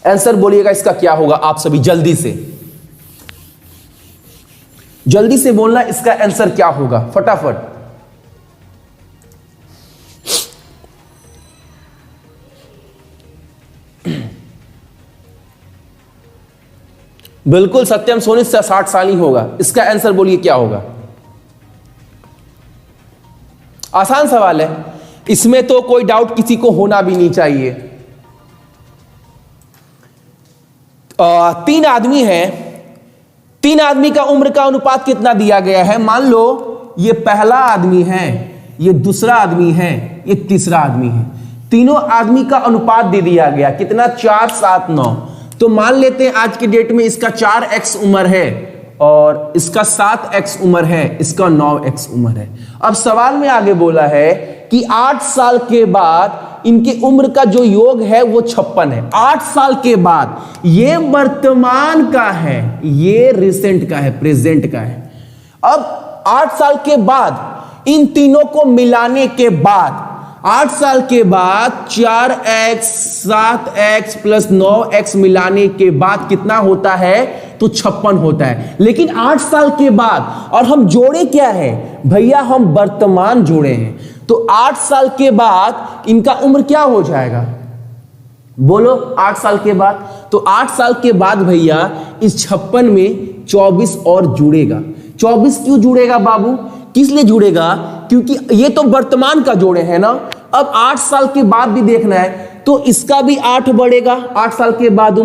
आंसर बोलिएगा इसका क्या होगा? आप सभी जल्दी से बोलना इसका आंसर क्या होगा, फटाफट। बिल्कुल सत्यम सोनी से 60 साल ही होगा। इसका आंसर बोलिए क्या होगा? आसान सवाल है, इसमें तो कोई डाउट किसी को होना भी नहीं चाहिए। 3 आदमी हैं, 3 आदमी का उम्र का अनुपात कितना दिया गया है? मान लो ये पहला आदमी है, ये दूसरा आदमी है, ये तीसरा आदमी है, तीनों आदमी का अनुपात दे दिया गया, कितना? 4, 7, 9। तो मान लेते हैं आज की डेट में इसका 4x उम्र है और इसका 7x उम्र है, इसका 9x उम्र है। अब सवाल में आगे बोला है कि 8 साल के बाद इनकी उम्र का जो योग है वो 56 है। 8 साल के बाद, ये वर्तमान का है, ये रिसेंट का है, प्रेजेंट का है। अब 8 साल के बाद इन तीनों को मिलाने के बाद 8 साल के बाद 4x 7x प्लस 9x मिलाने के बाद कितना होता है? तो 56 होता है। लेकिन 8 साल के बाद, और हम जोड़े क्या है भैया? हम वर्तमान जोड़े हैं। तो 8 साल के बाद इनका उम्र क्या हो जाएगा? बोलो 8 साल के बाद। तो 8 साल के बाद भैया इस 56 में 24 और जुड़ेगा। 24 क्यों जुड़ेगा बाबू? किस लिए जुड़ेगा? क्योंकि ये तो वर्तमान का जोड़े हैं ना। अब 8 साल के बाद भी देखना है तो इसका भी 8 बढ़ेगा। 8 साल के बाद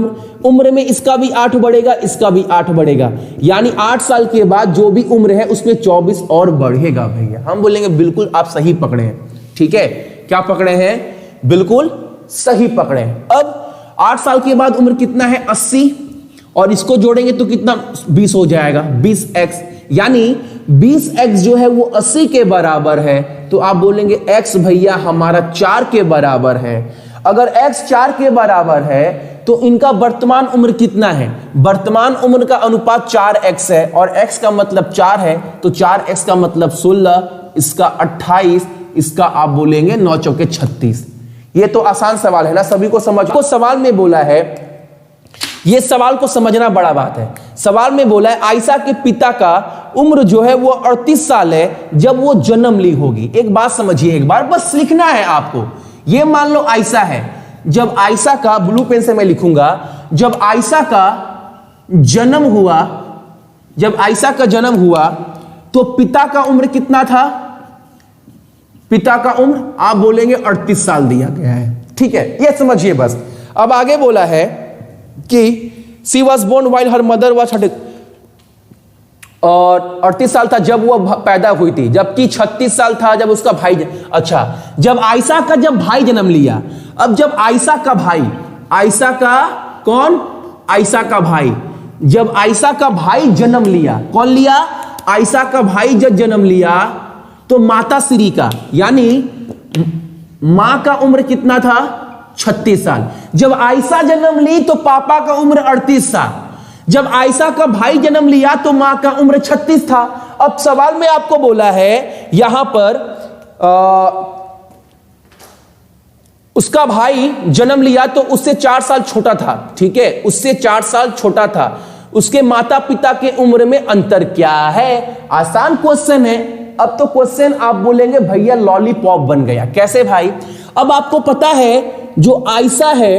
उम्र में इसका भी 8 बढ़ेगा, इसका भी 8 बढ़ेगा। यानी 8 साल के बाद जो भी उम्र है उसमें 24 और बढ़ेगा भैया। हम बोलेंगे बिल्कुल आप सही पकड़े हैं। ठीक है, क्या पकड़े हैं? बिल्कुल सही पकड़े हैं। अब 8 साल के बाद उम्र कितना है? 80, और इसको जोड़ेंगे तो कितना? 20 हो जाएगा, 20x। यानी 20x जो है वो 80 के बराबर है। तो आप बोलेंगे x भैया हमारा 4 के बराबर है। अगर x 4 के बराबर है तो इनका वर्तमान उम्र कितना है? वर्तमान उम्र का अनुपात 4x है, और x का मतलब 4 है, तो 4x का मतलब 16, इसका 28, इसका आप बोलेंगे 9 चौके 36। ये तो आसान सवाल है ना, सभी को समझ को। सवाल में बोला है, ये सवाल को समझना बड़ा बात है। सवाल में बोला है आयशा के पिता का उम्र जो है वो 38 साल है जब वो जन्म ली होगी। एक बात समझिए, एक बार बस लिखना है आपको। ये मान लो आयशा है, जब आयशा का, ब्लू पेन से मैं लिखूंगा, जब आयशा का जन्म हुआ, जब आयशा का जन्म हुआ तो पिता का उम्र कितना था? पिता का उम्र आप बोलेंगे 38 साल दिया गया है। ठीक है, ये समझिए बस। अब आगे बोला है कि she was born while her mother was 30, और 38 साल था जब वो पैदा हुई थी, जबकि 36 साल था जब उसका भाई। अच्छा, जब आयशा का जब भाई जन्म लिया, अब जब आयशा का भाई, आयशा का कौन? आयशा का भाई, जब आयशा का भाई जन्म लिया, कौन लिया? आयशा का भाई जब जन्म लिया तो माता श्री का, यानी मां का उम्र कितना था? 36 साल। जब आयशा जन्म ली तो पापा का उम्र 38 साल। जब आयशा का भाई जन्म लिया तो मां का उम्र 36 था। अब सवाल में आपको बोला है यहां पर उसका भाई जन्म लिया तो उससे 4 साल छोटा था। ठीक है, उससे 4 साल छोटा था। उसके माता पिता के उम्र में अंतर क्या है? आसान क्वेश्चन है। अब तो क्वेश्चन आप बोलेंगे भैया लॉलीपॉप बन गया। कैसे भाई? अब आपको पता है जो आयशा है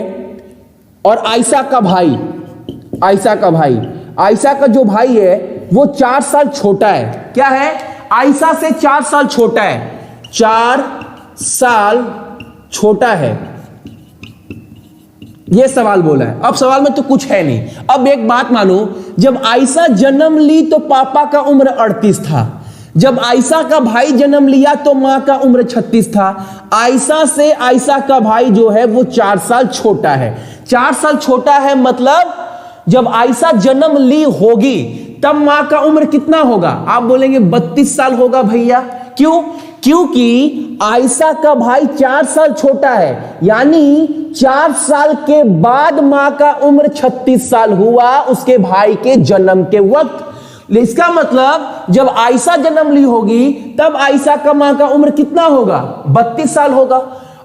और आयशा का भाई, आयशा का भाई, आयशा का जो भाई है वो 4 साल छोटा है। क्या है? आयशा से 4 साल छोटा है, 4 साल छोटा है। ये सवाल बोला है। अब सवाल में तो कुछ है नहीं। अब एक बात मानो, जब आयशा जन्म ली तो पापा का उम्र 38 था। जब आयशा का भाई जन्म लिया तो मां का उम्र 36 था। आयशा से आयशा का भाई जो है वो 4 साल छोटा है। 4 साल छोटा है मतलब जब आयशा जन्म ली होगी तब मां का उम्र कितना होगा? आप बोलेंगे 32 साल होगा भैया। क्यों? क्योंकि आयशा का भाई 4 साल छोटा है, यानी 4 साल के बाद मां का उम्र 36 साल हुआ उसके भाई के जन्म के वक्त। इसका मतलब जब आयशा जन्म ली होगी तब आयशा का मां का उम्र कितना होगा? 32 साल होगा।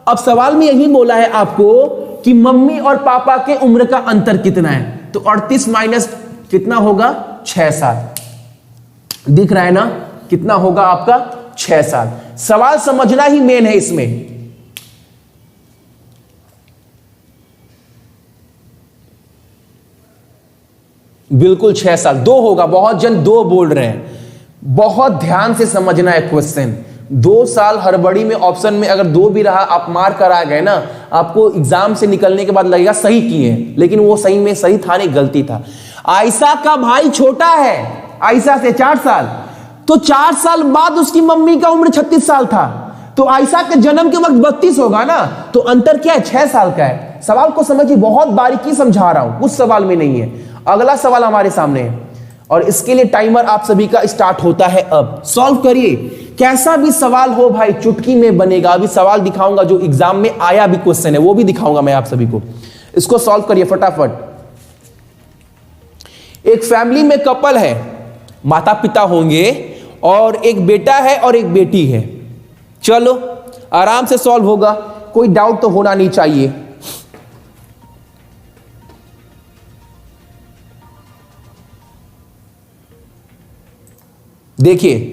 अब सवाल में यही बोला है आपको कि मम्मी और पापा के उम्र का अंतर कितना है, तो 38 माइनस कितना होगा? 6 साल। दिख रहा है ना कितना होगा आपका? 6 साल। सवाल समझना ही मेन है इसमें। बिल्कुल 6 साल। 2 होगा, बहुत जन 2 बोल रहे हैं। बहुत ध्यान से समझना है क्वेश्चन। 2 साल हड़बड़ी में ऑप्शन में अगर 2 भी रहा, आप मार कर आ गए ना, आपको एग्जाम से निकलने के बाद लगेगा सही किए हैं, लेकिन वो सही में सही था नहीं, गलती था। आयशा का भाई छोटा है आयशा से 4 साल, तो 4 साल बाद उसकी मम्मी का उम्र 36 साल था, तो आयशा के जन्म के वक्त 32 होगा ना, तो अंतर क्या है? 6 साल का है। सवाल को समझिए, बहुत बारीकी समझा रहा हूं, कुछ सवाल में नहीं है। अगला सवाल हमारे सामने है और इसके लिए टाइमर आप सभी का स्टार्ट होता है। अब सॉल्व करिए। कैसा भी सवाल हो भाई चुटकी में बनेगा। अभी सवाल दिखाऊंगा जो एग्जाम में आया भी क्वेश्चन है, वो भी दिखाऊंगा मैं आप सभी को। इसको सॉल्व करिए फटाफट। एक फैमिली में कपल है, माता पिता होंगे और एक बेटा है और एक बेटी है। चलो आराम से सॉल्व होगा, कोई डाउट तो होना नहीं चाहिए। देखिए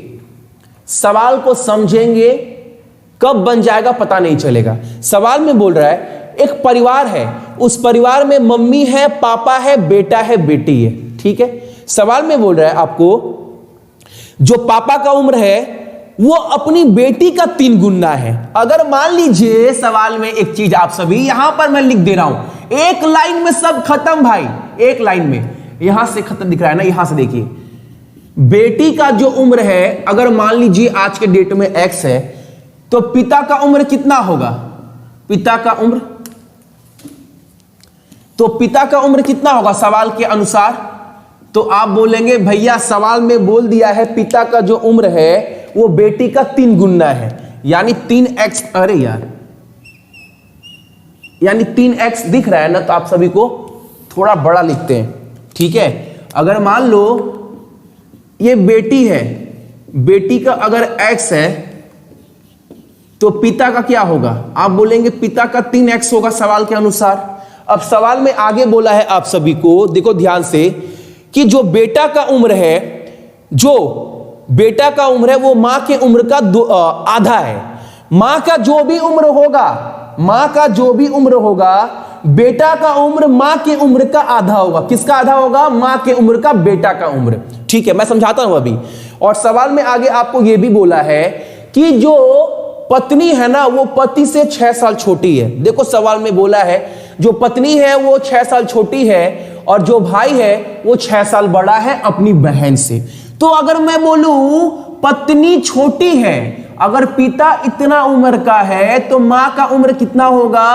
सवाल को समझेंगे, कब बन जाएगा पता नहीं चलेगा। सवाल में बोल रहा है एक परिवार है, उस परिवार में मम्मी है, पापा है, बेटा है, बेटी है। ठीक है, सवाल में बोल रहा है आपको जो पापा का उम्र है वो अपनी बेटी का 3 गुना है। अगर मान लीजिए सवाल में एक चीज आप सभी, यहां पर मैं लिख दे रहा हूं, एक लाइन में सब खत्म भाई, एक लाइन में, यहां से खत्म दिख रहा है ना, यहां से देखिए बेटी का जो उम्र है, अगर मान लीजिए आज के डेट में x है तो पिता का उम्र कितना होगा, पिता का उम्र, तो पिता का उम्र कितना होगा सवाल के अनुसार। तो आप बोलेंगे भैया सवाल में बोल दिया है पिता का जो उम्र है वो बेटी का 3 गुना है, यानी 3x। अरे यार, यानी 3x दिख रहा है ना, तो आप सभी को थोड़ा बड़ा लिखते हैं। ठीक है, अगर मान लो ये बेटी है, बेटी का अगर x है तो पिता का क्या होगा, आप बोलेंगे पिता का 3x होगा सवाल के अनुसार। अब सवाल में आगे बोला है आप सभी को, देखो ध्यान से, कि जो बेटा का उम्र है, जो बेटा का उम्र है वो मां के उम्र का आधा है। मां का जो भी उम्र होगा, मां का जो भी उम्र होगा, बेटा का उम्र मां के उम्र का आधा होगा। किसका आधा होगा, मां के उम्र का बेटा का उम्र। ठीक है, मैं समझाता हूं अभी। और सवाल में आगे आपको यह भी बोला है कि जो पत्नी है ना वो पति से 6 साल छोटी है। देखो सवाल में बोला है जो पत्नी है वो 6 साल छोटी है और जो भाई है वो 6 साल बड़ा है अपनी बहन से। तो अगर मैं बोलूं पत्नी छोटी है, अगर पिता इतना उम्र का है तो मां का उम्र कितना होगा,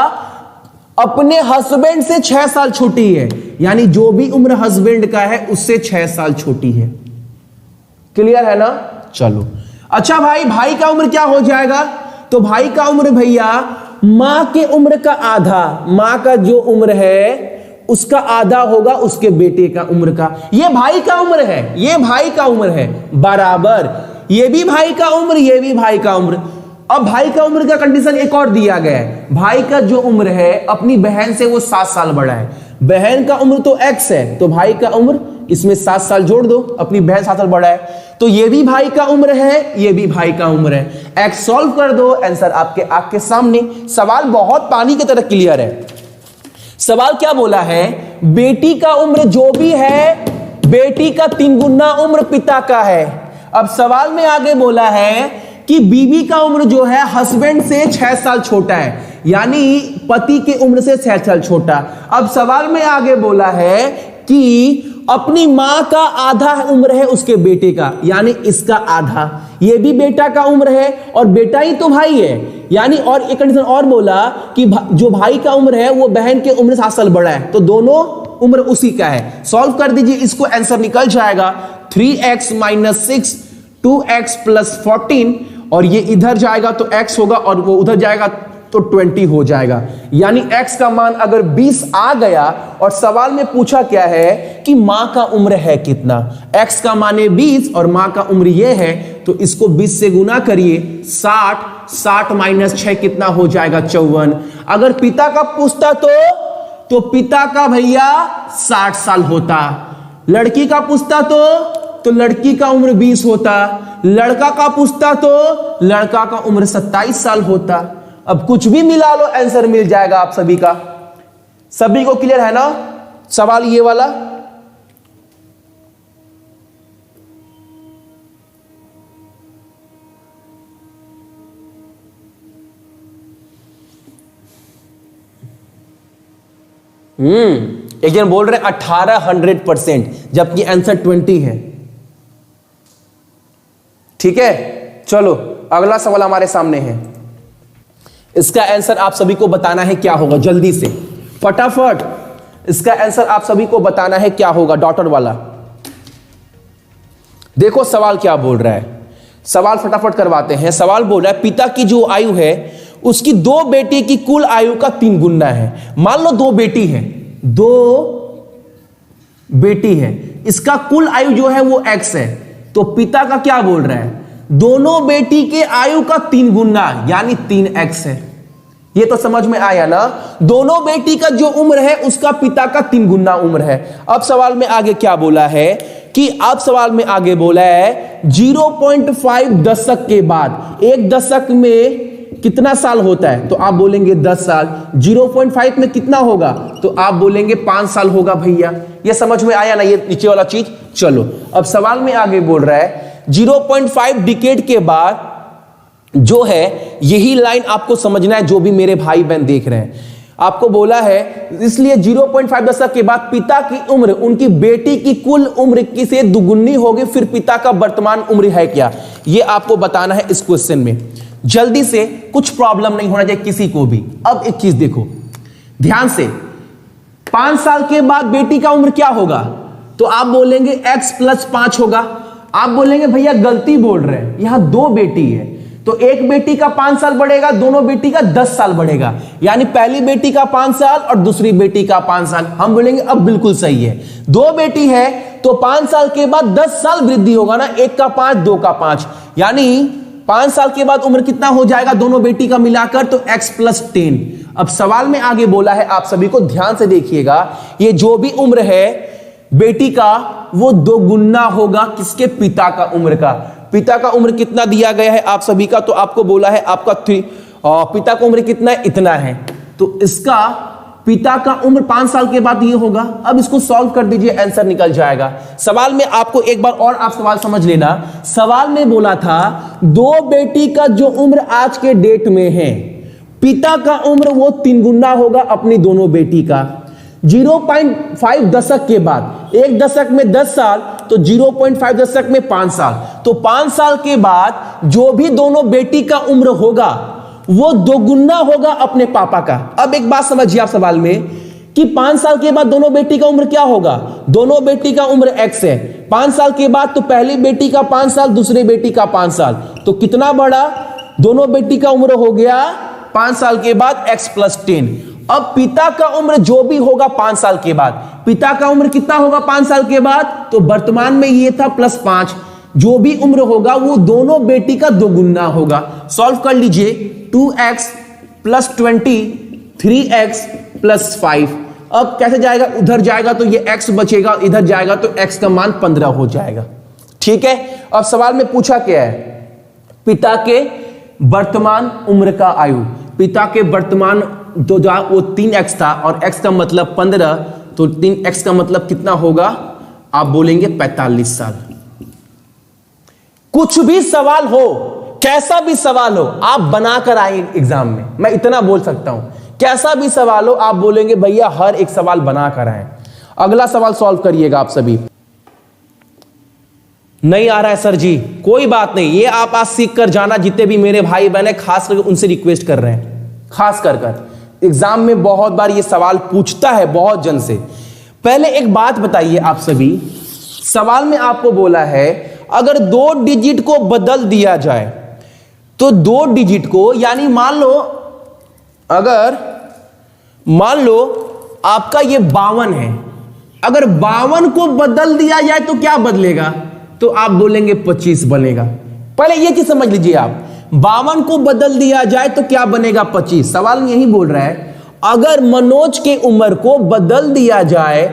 अपने हस्बैंड से 6 साल छोटी है, यानी जो भी उम्र हस्बैंड का है उससे 6 साल छोटी है। क्लियर है ना, चलो। अच्छा भाई का उम्र क्या हो जाएगा, तो भाई का उम्र भैया मां के उम्र का आधा, मां का जो उम्र है उसका आधा होगा उसके बेटे का उम्र का। ये भाई का उम्र है, ये भाई का उम्र है, बराबर ये भी भाई का उम्र, ये भी भाई का उम्र। अब भाई का उम्र का कंडीशन एक और दिया गया है, भाई का जो उम्र है अपनी बहन से वो 7 साल बड़ा है। बहन का उम्र तो x है, तो भाई का उम्र इसमें 7 साल जोड़ दो, अपनी बहन 7 साल बड़ा है, तो ये भी भाई का उम्र है, ये भी भाई का उम्र है। x सॉल्व कर दो, आंसर आपके आंख के सामने। सवाल बहुत पानी की तरह क्लियर है। सवाल क्या बोला है, बेटी का उम्र जो भी है, बेटी का 3 गुना उम्र पिता का है। अब सवाल में आगे बोला है कि बीवी का उम्र जो है हस्बैंड से 6 साल छोटा है, यानी पति के उम्र से 6 साल छोटा। अब सवाल में आगे बोला है कि अपनी मां का आधा उम्र है उसके बेटे का, यानी इसका आधा, ये भी बेटा का उम्र है और बेटा ही तो भाई है, यानी और एक कंडीशन और बोला कि जो भाई का उम्र है वो बहन के उम्र से 7 साल बड़ा है, तो दोनों उम्र उसी का है। सॉल्व कर दीजिए, इसको आंसर निकल जाएगा 3x - 6 2x + 14, और ये इधर जाएगा तो x होगा और वो उधर जाएगा तो 20 हो जाएगा। यानी x का मान अगर 20 आ गया, और सवाल में पूछा क्या है कि मां का उम्र है कितना, x का मान है 20 और मां का उम्र ये है, तो इसको 20 से गुना करिए, 60 - 6 कितना हो जाएगा, 54। अगर पिता का पूछता तो पिता का भैया 60 साल होता, लड़की का पूछता तो लड़की का उम्र 20 होता, लड़का का पूछता तो लड़का का उम्र 27 साल होता। अब कुछ भी मिला लो आंसर मिल जाएगा आप सभी का। सभी को क्लियर है ना सवाल ये वाला? एक जन बोल रहे 1800%, जबकि आंसर 20 है। ठीक है, चलो अगला सवाल हमारे सामने है। इसका आंसर आप सभी को बताना है क्या होगा, जल्दी से फटाफट इसका आंसर आप सभी को बताना है क्या होगा, डॉटर वाला। देखो सवाल क्या बोल रहा है, सवाल फटाफट करवाते हैं। सवाल बोल रहा है पिता की जो आयु है उसकी 2 बेटी की कुल आयु का 3 गुना है। मान लो 2 बेटी है, 2 बेटी है, इसका कुल आयु जो है वो x है, तो पिता का क्या बोल रहा है, दोनों बेटी के आयु का 3 गुना यानी 3x है। ये तो समझ में आया ना। दोनों बेटी का जो उम्र है उसका पिता का 3 गुना उम्र है। अब सवाल में आगे क्या बोला है कि अब सवाल में आगे बोला है 0.5 दशक के बाद, एक दशक में कितना साल होता है? तो आप बोलेंगे 10 साल। 0.5 में कितना होगा? तो आप बोलेंगे 5 साल होगा भैया। ये समझ में आया ना ये नीचे वाला चीज। चलो अब सवाल में आगे बोल रहा है 0.5 डिकेड के बाद जो है, यही लाइन आपको समझना है जो भी मेरे भाई बहन देख रहे हैं। आपको बोला है इसलिए 0.5 दशक के बाद पिता की उम्र उनकी बेटी की कुल उम्र की से दुगुनी होगी, फिर पिता का वर्तमान उम्र है क्या, ये आपको बताना है इस क्वेश्चन में। जल्दी से, कुछ प्रॉब्लम नहीं होना चाहिए किसी को भी। अब एक चीज देखो ध्यान से, 5 साल के बाद बेटी का उम्र क्या होगा? तो आप बोलेंगे x + 5 होगा। आप बोलेंगे भैया गलती बोल रहे हैं, यहां 2 बेटी है तो एक बेटी का 5 साल बढ़ेगा, दोनों बेटी का 10 साल बढ़ेगा, यानी पहली बेटी का 5 साल और दूसरी बेटी का 5 साल। हम बोलेंगे अब बिल्कुल सही है, 2 बेटी है तो 5 साल के बाद 10 साल वृद्धि होगा ना, 1 का 5 2 का 5, यानी 5 साल के बाद उम्र कितना हो जाएगा दोनों बेटी का मिलाकर? तो x + 10। अब सवाल में आगे बोला है, आप सभी को ध्यान से देखिएगा, ये जो भी उम्र है बेटी का वो 2 गुना होगा किसके? पिता का उम्र का। पिता का उम्र कितना दिया गया है आप सभी का? तो आपको बोला है आपका पिता का उम्र कितना है? इतना है। तो इसका पिता का उम्र 5 साल के बाद ये होगा। अब इसको सॉल्व कर दीजिए, आंसर निकल जाएगा। सवाल में आपको एक बार और आप सवाल समझ लेना। सवाल में बोला था 2 बेटी का जो उम्र आज के डेट में है, पिता का उम्र वो 3 गुना होगा अपनी दोनों बेटी का। 0.5 दशक के बाद, एक दशक में 10 साल तो 0.5 दशक में 5 साल, तो 5 साल के बाद जो भी दोनों बेटी का उम्र होगा वो 2 गुना होगा अपने पापा का। अब एक बात समझिए आप सवाल में कि 5 साल के बाद दोनों बेटी का उम्र क्या होगा? दोनों बेटी का उम्र x है। 5 साल के बाद तो पहली बेटी का 5 साल, दूसरी बेटी का 5 साल, तो कितना बढ़ा? दोनों बेटी का उम्र हो गया 5 साल के बाद x + 10। अब पिता का उम्र जो भी होगा 5 साल के बाद, पिता का उम्र कितना होगा 5 साल के बाद? तो वर्तमान में ये था +5, जो भी उम्र होगा वो दोनों बेटी का 2 गुना होगा। सॉल्व कर लीजिए, 2x + 20, 3x + 5। अब कैसे जाएगा? उधर जाएगा तो ये x बचेगा, इधर जाएगा तो x का मान 15 हो जाएगा। ठीक है। अब सवाल में पूछा क्या है? पिता के वर्तमान उम्र का आयु। पिता के वर्तमान तो जो वो 3x था और x का मतलब 15, तो 3x का मतलब कितना होगा? आप बोलेंगे 45 साल। कुछ भी सवाल हो, कैसा भी सवाल हो, आप बनाकर आए एग्जाम में, मैं इतना बोल सकता हूं। कैसा भी सवाल हो आप बोलेंगे भैया हर एक सवाल बनाकर आए। अगला सवाल सॉल्व करिएगा आप सभी। नहीं आ रहा है सर जी, कोई बात नहीं, ये आप आज सीख कर जाना। जितने भी मेरे भाई बहन है खास करके उनसे रिक्वेस्ट कर रहे हैं, खास कर एग्जाम में बहुत बार ये सवाल पूछता है बहुत जन से। पहले एक बात बताइए आप सभी, सवाल में आपको बोला है अगर 2 डिजिट को बदल दिया जाए तो 2 डिजिट को, यानी मान लो आपका ये 52 है, अगर 52 को बदल दिया जाए तो क्या बदलेगा? तो आप बोलेंगे 25 बनेगा। पहले ये चीज समझ लीजिए आप, 52 को बदल दिया जाए तो क्या बनेगा? 25। सवाल में यही बोल रहा है अगर मनोज के उम्र को बदल दिया जाए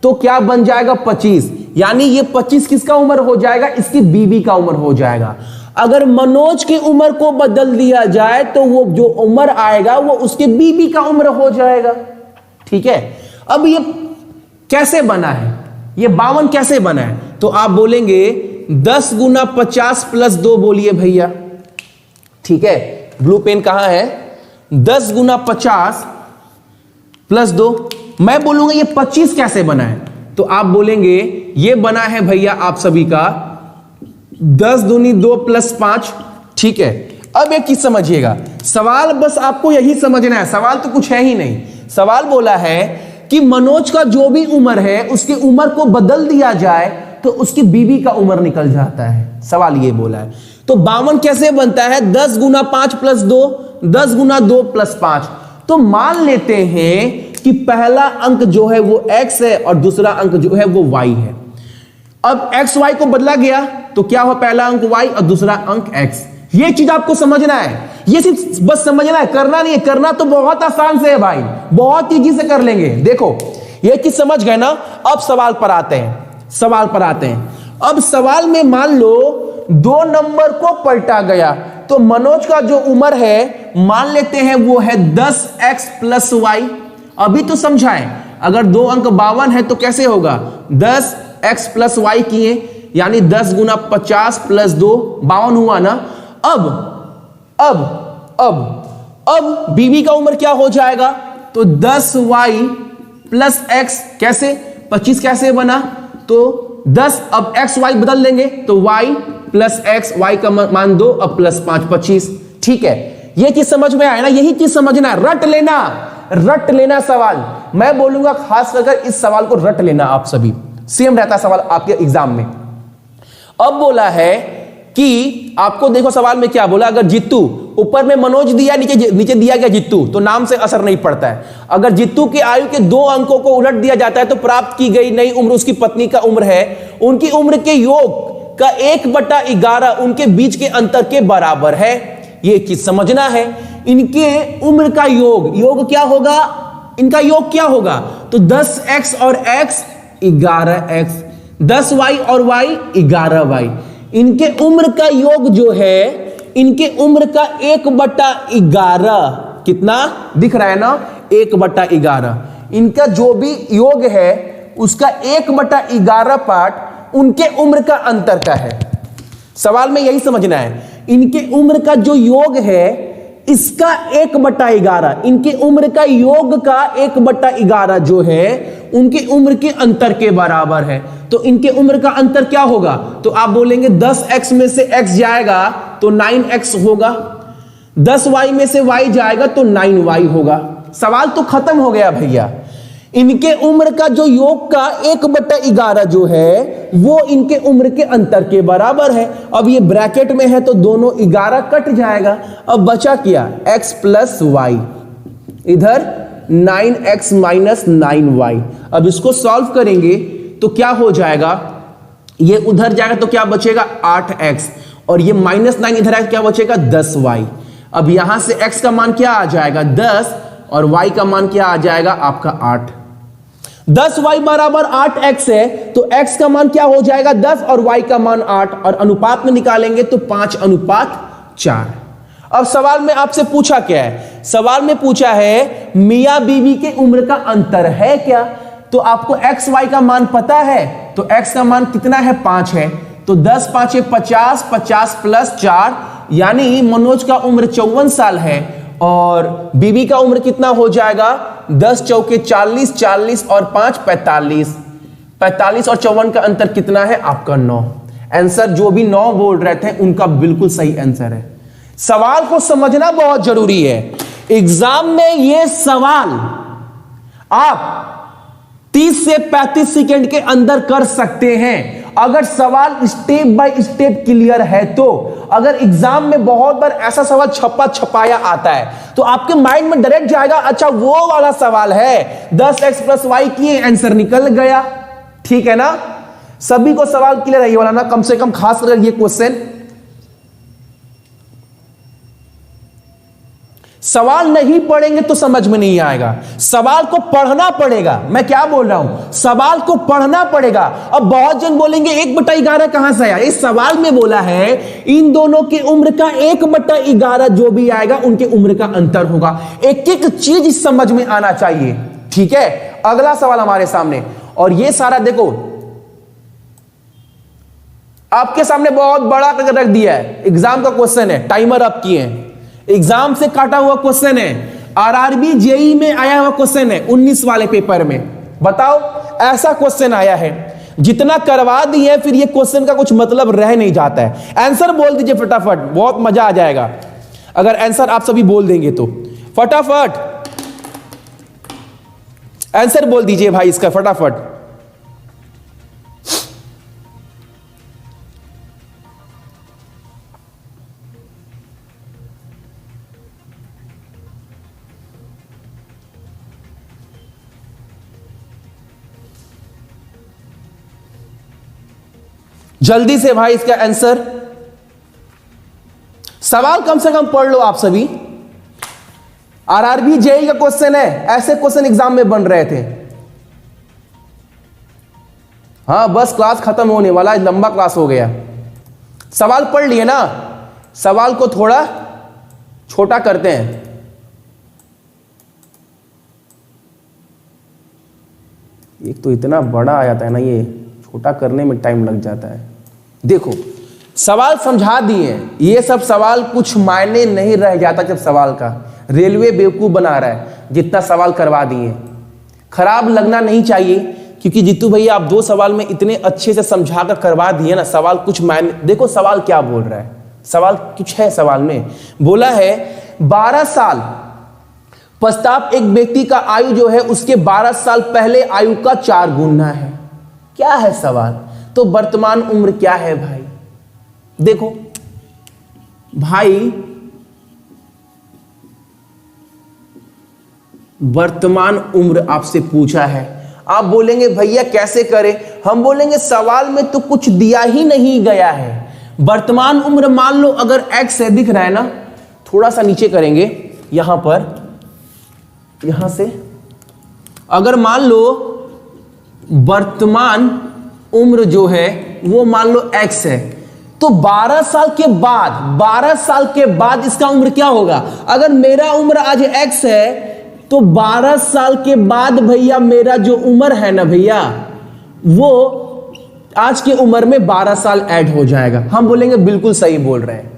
तो क्या बन जाएगा? 25, यानी ये 25 किसका उम्र हो जाएगा? इसकी बीवी का उम्र हो जाएगा। अगर मनोज की उम्र को बदल दिया जाए तो वो जो उम्र आएगा वो उसके बीवी का उम्र हो जाएगा। ठीक है। अब ये कैसे बना है? ये 52 कैसे बना है? तो आप बोलेंगे 10 गुना 50 + 2 बोलिए भैया। ठीक है, ब्लू पेन कहां है? 10 गुना 50 + 2। मैं बोलूंगा ये 25 कैसे बना है? तो आप बोलेंगे ये बना है भैया आप सभी का 10 दूनी 2 + 5। ठीक है। अब एक चीज समझिएगा, सवाल बस आपको यही समझना है, सवाल तो कुछ है ही नहीं। सवाल बोला है कि मनोज का जो भी उम्र है उसकी उम्र को बदल दिया जाए तो उसकी बीवी का उम्र निकल जाता है। सवाल ये बोला है। तो 52 कैसे बनता है? 10 गुना 5 + 2, 10 गुना 2 + 5। तो मान लेते हैं कि पहला अंक जो है वो x है और दूसरा अंक जो है वो y है। अब x y को बदला गया तो क्या हो, पहला अंक y और दूसरा अंक x। ये चीज आपको समझना है, ये चीज बस समझना है, करना नहीं है। करना तो बहुत आसान से है भाई, बहुत तेजी से कर लेंगे। देखो ये चीज समझ गए ना। अब सवाल पर आते हैं, सवाल पर आते हैं। अब सवाल में मान लो 2 नंबर को पलटा गया, तो मनोज का जो उम्र है मान लेते हैं वो है 10x प्लस y। अभी तो समझाएं, अगर 2 अंक 52 है तो कैसे होगा, 10x प्लस y किए, यानी 10 गुना 50 प्लस 2 52 हुआ ना। अब बीबी का उम्र क्या हो जाएगा, तो 10y प्लस x, कैसे 25 कैसे बना, तो 10, अब x y बदल लेंगे तो y प्लस x, y का मान 2, अब प्लस 5 25। ठीक है, ये चीज समझ में आया ना, यही चीज समझना है, रट लेना सवाल। मैं बोलूंगा खास कर इस सवाल को रट लेना, आप सभी सेम रहता सवाल आपके एग्जाम में। अब बोला है कि आपको देखो सवाल में क्या बोला, अगर जित्तू, ऊपर में मनोज दिया, नीचे दिया गया जित्तू, तो नाम से असर नहीं पड़ता है। अगर जित्तू की आयु के 2 अंकों को उलट दिया जाता है तो प्राप्त की गई नई उम्र उसकी पत्नी का उम्र है, उनकी उम्र के योग का 1/11 उनके बीच के अंतर के बराबर है। ये चीज समझना है। इनके उम्र का योग क्या होगा, इनका योग क्या होगा, तो 10x और x 11x, 10y और y 11y। इनके उम्र का योग जो है, इनके उम्र का 1/11, कितना दिख रहा है ना, 1/11। इनका जो भी योग है उसका 1/11 पार्ट उनके उम्र का अंतर का है। सवाल में यही समझना है, इनके उम्र का जो योग है इसका 1/11, इनके उम्र का योग का 1/11 जो है उनके उम्र के अंतर के बराबर है। तो इनके उम्र का अंतर क्या होगा, तो आप बोलेंगे 10x में से x जाएगा तो 9x होगा, 10y में से y जाएगा तो 9y होगा। सवाल तो खत्म हो गया भैया। इनके उम्र का जो योग का 1/11 जो है वो इनके उम्र के अंतर के बराबर है। अब ये ब्रैकेट में है तो दोनों 11 कट जाएगा। अब बचा क्या, x प्लस वाई, इधर 9x माइनस 9y। अब इसको सॉल्व करेंगे तो क्या हो जाएगा, ये उधर जाएगा तो क्या बचेगा 8x, और ये -9 इधर आएगा क्या बचेगा 10y। अब यहां से x का मान क्या आ जाएगा 10 और y का मान क्या आ जाएगा आपका 8। 10y बराबर 8x है तो x का मान क्या हो जाएगा 10 और y का मान 8, और अनुपात में निकालेंगे तो 5:4। अब सवाल में आपसे पूछा क्या है, सवाल में पूछा है मियां बीवी के उम्र का अंतर है क्या। तो आपको x y का मान पता है, तो x का मान कितना है 5 है, तो 10 5 50, 50 प्लस 4, यानी मनोज का उम्र 54 साल है और बीबी का उम्र कितना हो जाएगा 10 चौके 40, 40 और 5 45, 45 और 54 का अंतर कितना है आपका 9। आंसर जो भी 9 बोल रहे थे उनका बिल्कुल सही आंसर है। सवाल को समझना बहुत जरूरी है। एग्जाम में ये सवाल आप 30 से 35 सेकंड के अंदर कर सकते हैं अगर सवाल स्टेप बाय स्टेप क्लियर है तो। अगर एग्जाम में बहुत बार ऐसा सवाल छपा छपाया आता है तो आपके माइंड में डायरेक्ट जाएगा अच्छा वो वाला सवाल है, 10x प्लस वाई किए आंसर निकल गया। ठीक है ना, सभी को सवाल क्लियर है ये वाला ना, कम से कम खास कर ये क्वेश्चन। सवाल नहीं पढ़ेंगे तो समझ में नहीं आएगा, सवाल को पढ़ना पड़ेगा। मैं क्या बोल रहा हूं, सवाल को पढ़ना पड़ेगा। अब बहुत जन बोलेंगे 1/11 कहां से आया, इस सवाल में बोला है इन दोनों की उम्र का 1/11 जो भी आएगा उनके उम्र का अंतर होगा। एक एक चीज समझ में आना चाहिए। ठीक है, अगला सवाल हमारे सामने, और ये सारा देखो आपके सामने बहुत बड़ा करके रख दिया है, एग्जाम का क्वेश्चन है, टाइमर अप किए हैं, एग्जाम से काटा हुआ क्वेश्चन है, आरआरबी जेई में आया हुआ क्वेश्चन है 19 वाले पेपर में। बताओ ऐसा क्वेश्चन आया है, जितना करवा दिए फिर ये क्वेश्चन का कुछ मतलब रह नहीं जाता है। आंसर बोल दीजिए फटाफट, बहुत मजा आ जाएगा अगर आंसर आप सभी बोल देंगे तो। फटाफट आंसर बोल दीजिए भाई इसका फटाफट। जल्दी से भाई इसका आंसर, सवाल कम से कम पढ़ लो आप सभी। आरआरबी जेईई का क्वेश्चन है, ऐसे क्वेश्चन एग्जाम में बन रहे थे। हाँ बस क्लास खत्म होने वाला है, लंबा क्लास हो गया। सवाल पढ़ लिए ना, सवाल को थोड़ा छोटा करते हैं। एक तो इतना बड़ा आ जाता है ना, ये छोटा करने में टाइम लग जाता है। देखो सवाल समझा दिए, ये सब सवाल कुछ मायने नहीं रह जाता जब सवाल का। रेलवे बेवकूफ बना रहा है, जितना सवाल करवा दिए। खराब लगना नहीं चाहिए, क्योंकि जीतू भैया आप 2 सवाल में इतने अच्छे से समझा कर करवा दिए ना, सवाल कुछ मायने। देखो सवाल क्या बोल रहा है, सवाल कुछ है। सवाल में बोला है 12 साल पश्चात एक व्यक्ति का आयु जो है उसके 12 साल पहले आयु का 4 गुना है। क्या है सवाल? तो वर्तमान उम्र क्या है भाई? देखो भाई, वर्तमान उम्र आपसे पूछा है। आप बोलेंगे भैया कैसे करें? हम बोलेंगे सवाल में तो कुछ दिया ही नहीं गया है। वर्तमान उम्र मान लो अगर x है, दिख रहा है ना, थोड़ा सा नीचे करेंगे यहां पर, यहां से अगर मान लो वर्तमान उम्र जो है वो मान लो x है, तो 12 साल के बाद, 12 साल के बाद इसका उम्र क्या होगा? अगर मेरा उम्र आज x है तो 12 साल के बाद भैया मेरा जो उम्र है ना भैया, वो आज की उम्र में 12 साल ऐड हो जाएगा। हम बोलेंगे बिल्कुल सही बोल रहे हैं।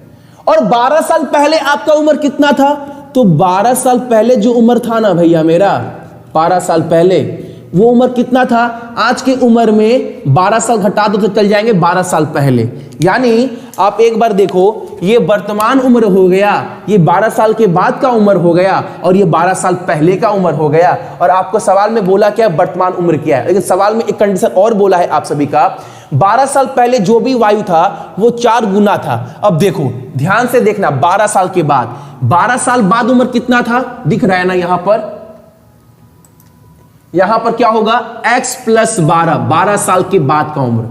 और 12 साल पहले आपका उम्र कितना था? तो 12 साल पहले जो उम्र था ना भैया मेरा, 12 साल पहले वो उम्र कितना था? आज की उम्र में 12 साल घटा दो तो चल जाएंगे 12 साल पहले। यानी आप एक बार देखो, ये वर्तमान उम्र हो गया, ये 12 साल के बाद का उम्र हो गया, और ये 12 साल पहले का उम्र हो गया। और आपको सवाल में बोला क्या? वर्तमान उम्र क्या है। लेकिन सवाल में एक कंडीशन और बोला है आप सभी का, 12 साल पहले जो भी वायु था वो 4 गुना था। अब देखो ध्यान से देखना, 12 साल के बाद, 12 साल बाद उम्र कितना था? दिख रहा है ना यहां पर, यहां पर क्या होगा? x + 12, 12 साल के बाद का उम्र।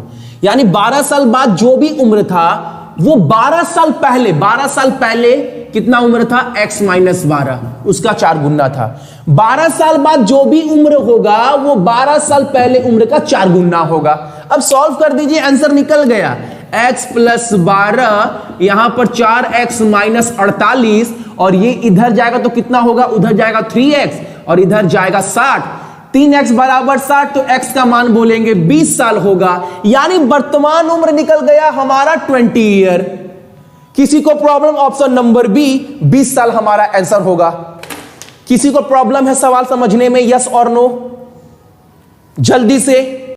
यानी 12 साल बाद जो भी उम्र था वो 12 साल पहले, 12 साल पहले कितना उम्र था? x - 12, उसका 4 गुना था। 12 साल बाद जो भी उम्र होगा वो 12 साल पहले उम्र का 4 गुना होगा। अब सॉल्व कर दीजिए, आंसर निकल गया। x + 12, यहां पर 4x - 48, और ये इधर जाएगा तो कितना होगा? उधर जाएगा 3x और इधर जाएगा 60। 3x = 60, तो x का मान बोलेंगे 20 साल होगा। यानी वर्तमान उम्र निकल गया हमारा 20 ईयर। किसी को प्रॉब्लम? ऑप्शन नंबर बी, 20 साल हमारा आंसर होगा। किसी को प्रॉब्लम है सवाल समझने में? यस और नो? जल्दी से